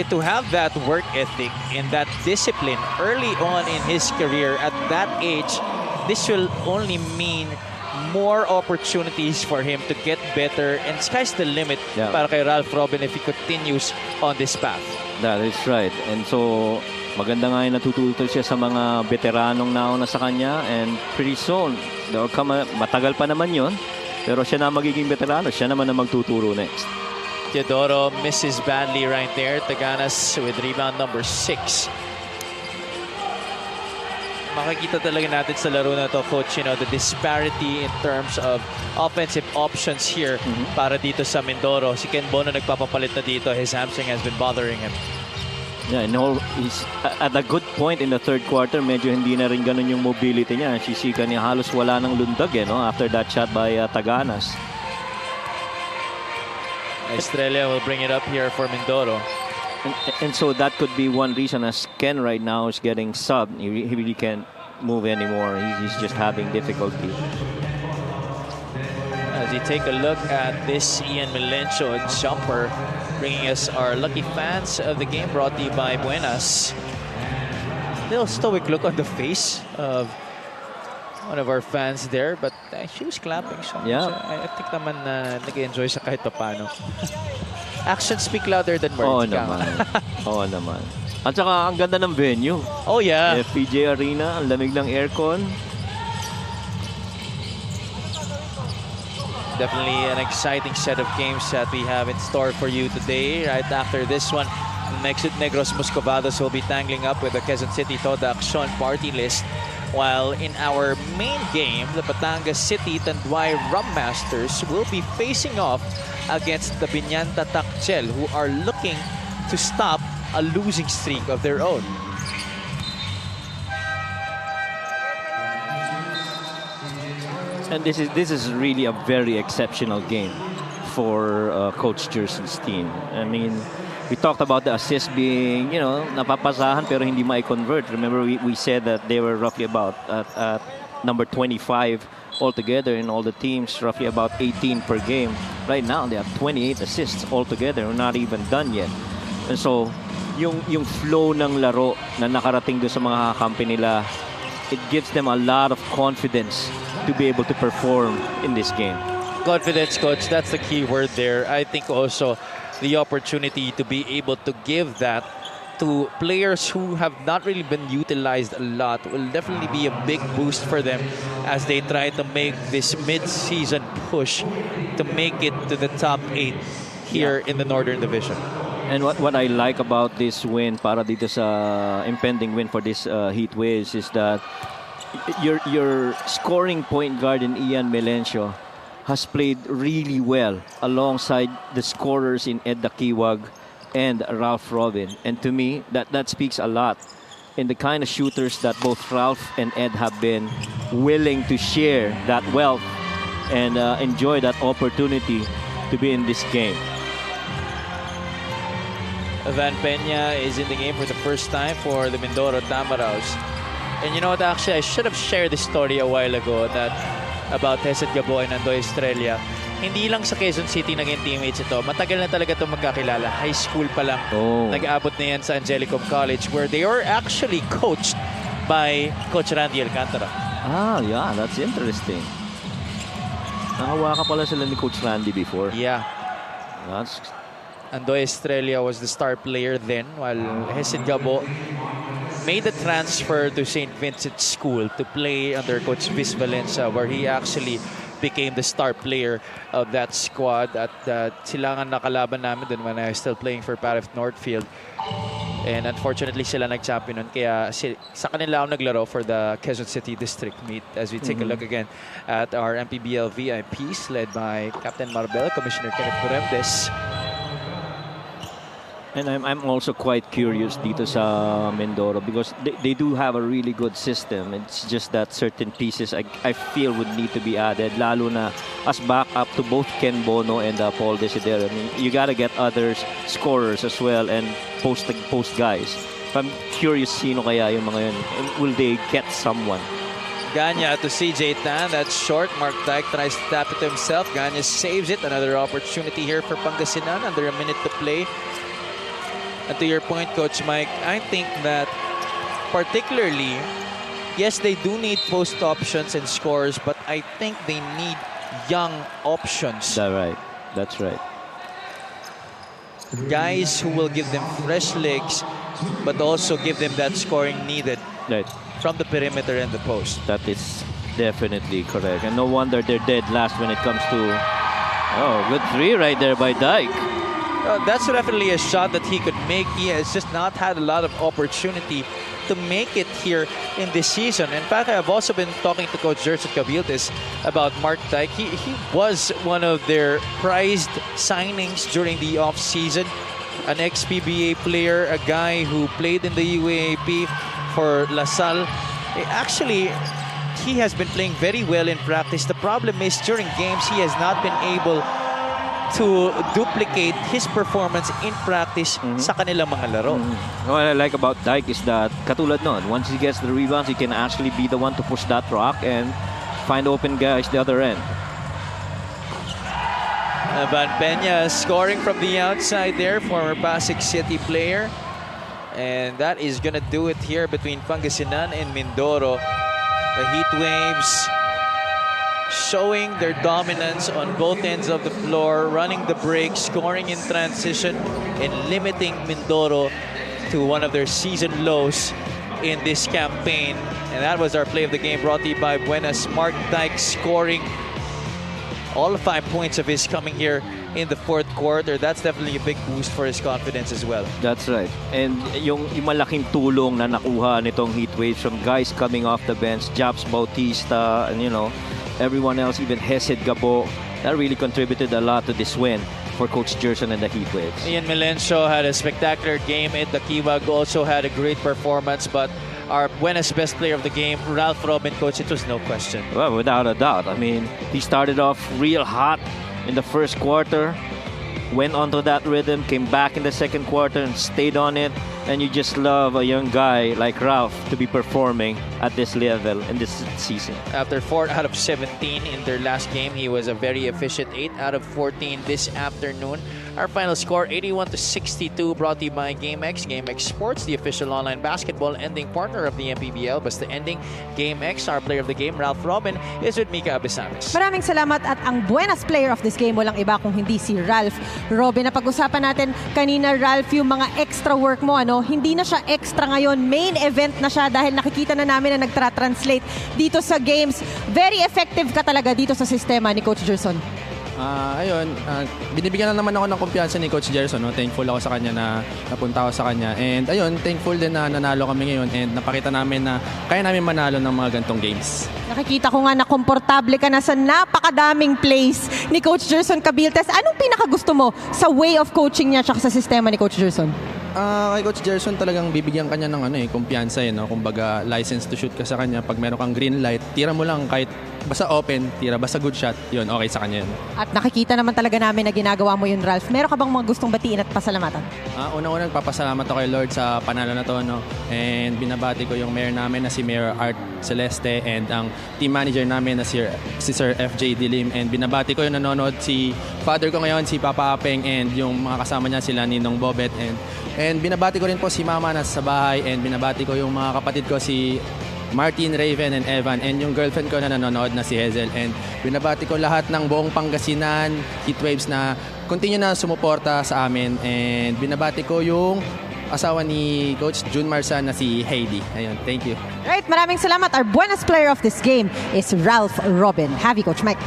To have that work ethic and that discipline early on in his career at that age, this will only mean more opportunities for him to get better, and sky's the limit para kay Ralph Robin if he continues on this path. That is right. And so maganda nga yung natututo siya sa mga veteranong nauna sa kanya, and pretty soon matagal pa naman yon, pero siya na magiging veterano, siya naman na magtuturo next. Teodoro misses badly right there. Taganas with rebound number 6. makikita talaga natin sa laro na to, Coach, the disparity in terms of offensive options here para dito sa Mindoro. Si Ken Bono nagpapapalit na dito. His hamstring has been bothering him. Yeah, he's at a good point in the third quarter. Medyo hindi na rin ganun yung mobility niya. Sisika niya halos wala ng lundag after that shot by Taganas. Estrella will bring it up here for Mindoro. And so that could be one reason as Ken right now is getting subbed. He really can't move anymore. He's just having difficulty. As you take a look at this Ian Melencio jumper, bringing us our lucky fans of the game, brought to you by Buenas. Little stoic look on the face of one of our fans there, but she was clapping. So I think naman nag-enjoy siya kahit paano. Actions speak louder than words. Oo naman. Oo naman. At saka ang ganda ng venue. Oh yeah. FPJ Arena, ang lamig ng aircon. Definitely an exciting set of games that we have in store for you today. Right after this one, Negros Muscovados will be tangling up with the Quezon City Toda Action party list. While in our main game, the Batangas City Tanduay Rum Masters will be facing off against the Binyanta Takchel, who are looking to stop a losing streak of their own. And this is really a very exceptional game for Coach Jerson's team. I mean, we talked about the assist being, napapasahan pero hindi ma-convert. Remember, we said that they were roughly about at number 25 altogether in all the teams, roughly about 18 per game. Right now, they have 28 assists altogether. We're not even done yet. And so, yung flow ng laro na nakarating doon sa mga kakampi nila, it gives them a lot of confidence to be able to perform in this game. Confidence, Coach, that's the key word there. I think also the opportunity to be able to give that to players who have not really been utilized a lot will definitely be a big boost for them as they try to make this mid-season push to make it to the top 8 here in the Northern Division. And what I like about this win, para dito sa impending win for this Heat Waves, is that your scoring point guard in Ian Melencio has played really well alongside the scorers in Ed Dakiwag and Ralph Robin. And to me, that speaks a lot in the kind of shooters that both Ralph and Ed have been willing to share that wealth and enjoy that opportunity to be in this game. Van Peña is in the game for the first time for the Mindoro Tamaraws. And you know what, actually, I should have shared this story a while ago about Hesed Gabo and Andoy Estrella. Hindi lang sa Quezon City naging teammates ito. Matagal na talaga itong magkakilala. High school pa lang. Nag-aabot na yan sa Angelicum College where they were actually coached by Coach Randy Alcantara. Yeah, that's interesting. Nakahawakan pala sila ni Coach Randy before. Yeah. That's... Andoy Estrella was the star player then, while Hesed Gabo made the transfer to St. Vincent's School to play under Coach Viz Valencia, where he actually became the star player of that squad. At silangan nakalaban namin dun when I was still playing for Parif Northfield. And unfortunately, sila nag-champion nun. Kaya sa kanila ako naglaro for the Quezon City District meet as we take a look again at our MPBL VIPs led by Captain Marbel, Commissioner Kenneth Buremdes. And I'm also quite curious dito sa Mindoro because they do have a really good system. It's just that certain pieces I feel would need to be added, lalo na as backup to both Ken Bono and Paul Desiderio. I mean, you got to get others scorers as well and post guys. I'm curious sino kaya yung mga yun. Will they get someone? Ganya to CJ Tan. That's short. Mark Dyke tries to tap it to himself. Ganya saves it. Another opportunity here for Pangasinan. Under a minute to play. And to your point, Coach Mike, I think that particularly, yes, they do need post options and scores, but I think they need young options. That's right. That's right. Guys who will give them fresh legs, but also give them that scoring needed from the perimeter and the post. That is definitely correct. And no wonder they're dead last when it comes to... Oh, good three right there by Dyke. That's definitely a shot that he could make. He has just not had a lot of opportunity to make it here in this season. In fact, I've also been talking to Coach Jerson Cabiltes about Mark Dyke. He was one of their prized signings during the off-season. An ex-PBA player, a guy who played in the UAAP for LaSalle. Actually, he has been playing very well in practice. The problem is during games, he has not been able to duplicate his performance in practice sa kanilang mga laro. What I like about Dyke is that katulad nun, once he gets the rebounds, he can actually be the one to push that rock and find open guys the other end. Van Peña scoring from the outside there, former Pasig City player. And that is going to do it here between Pangasinan and Mindoro. The Heat Waves showing their dominance on both ends of the floor, running the break, scoring in transition, and limiting Mindoro to one of their season lows in this campaign. And that was our play of the game, brought to you by Buenas. Mark Dyke scoring all 5 points of his coming here in the fourth quarter. That's definitely a big boost for his confidence as well. That's right. And yung malaking tulong na nakuha nitong Heat Waves from guys coming off the bench, Japs Bautista, and everyone else, even Hesed Gabo, that really contributed a lot to this win for Coach Jerson and the Heat Waves. Ian Melencio had a spectacular game. The Kiwag also had a great performance, but our Buenas best player of the game, Ralph Robin, Coach, it was no question. Well, without a doubt. I mean, he started off real hot in the first quarter, went onto that rhythm, came back in the second quarter and stayed on it. And you just love a young guy like Ralph to be performing at this level in this season. After 4 out of 17 in their last game, he was a very efficient 8 out of 14 this afternoon. Our final score, 81-62, brought to you by GameX. GameX Sports, the official online basketball ending partner of the MPBL. Basta ending, GameX, our player of the game, Ralph Robin, is with Mika Abesames. Maraming salamat, at ang Buenas player of this game, walang iba kung hindi si Ralph Robin. Napag-usapan natin kanina, Ralph, yung mga extra work mo, hindi na siya extra ngayon. Main event na siya dahil nakikita na namin na nagtra-translate dito sa games. Very effective ka talaga dito sa sistema ni Coach Jerson. Binibigyan na naman ako ng kumpiyansa ni Coach Jerson. Thankful ako sa kanya na napunta ako sa kanya. And ayun, thankful din na nanalo kami ngayon and napakita namin na kaya namin manalo ng mga gantong games. Nakikita ko nga na komportable ka na sa napakadaming plays ni Coach Jerson Cabiltes. Anong pinakagusto mo sa way of coaching niya at sa sistema ni Coach Jerson? Kay Coach Jerson talagang bibigyan kanya ng kumpiyansa kumbaga license to shoot ka sa kanya. Pag meron kang green light, tira mo lang kahit basta open, tira basta good shot, yun okay sa kanya yun. At nakikita naman talaga namin na ginagawa mo yun, Ralph. Meron ka bang mga gustong batiin at pasalamatan? Unang-unang nagpapasalamat ako kay Lord sa panalo na to, and binabati ko yung mayor namin na si Mayor Art Celeste and ang team manager namin na si Sir FJ Dilim, and binabati ko yung nanonood si father ko ngayon, si Papa Apeng, and yung mga kasama niya sila Ninong Bobet, and binabati ko rin po si Mama na sa bahay, and binabati ko yung mga kapatid ko si Martin, Raven, and Evan, and yung girlfriend ko na nanonood na si Hazel, and binabati ko lahat ng buong Pangasinan Heatwaves na continue na sumuporta sa amin, and binabati ko yung asawa ni Coach June Marsan na si Heidi. Ayun, thank you. Right, maraming salamat. Our Buenas player of this game is Ralph Robin. Have you, Coach Mike?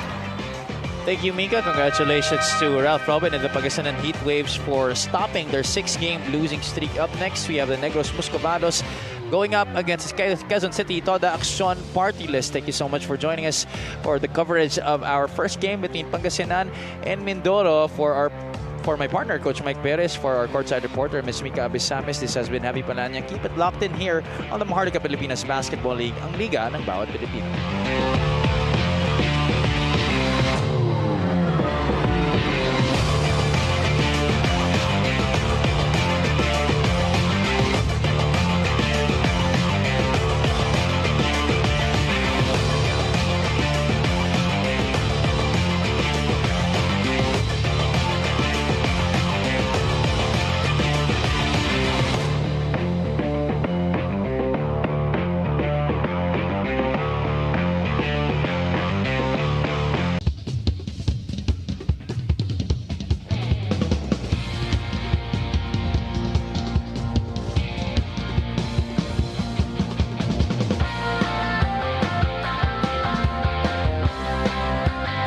Thank you, Mika. Congratulations to Ralph Robin and the Pangasinan Heat Waves for stopping their 6-game losing streak. Up next, we have the Negros Muscovados going up against Quezon City Toda Action Party List. Thank you so much for joining us for the coverage of our first game between Pangasinan and Mindoro. For my partner, Coach Mike Perez, for our courtside reporter, Ms. Mika Abesames, this has been Javi Palanya. Keep it locked in here on the Maharlika Pilipinas Basketball League, ang liga ng bawat Pilipino.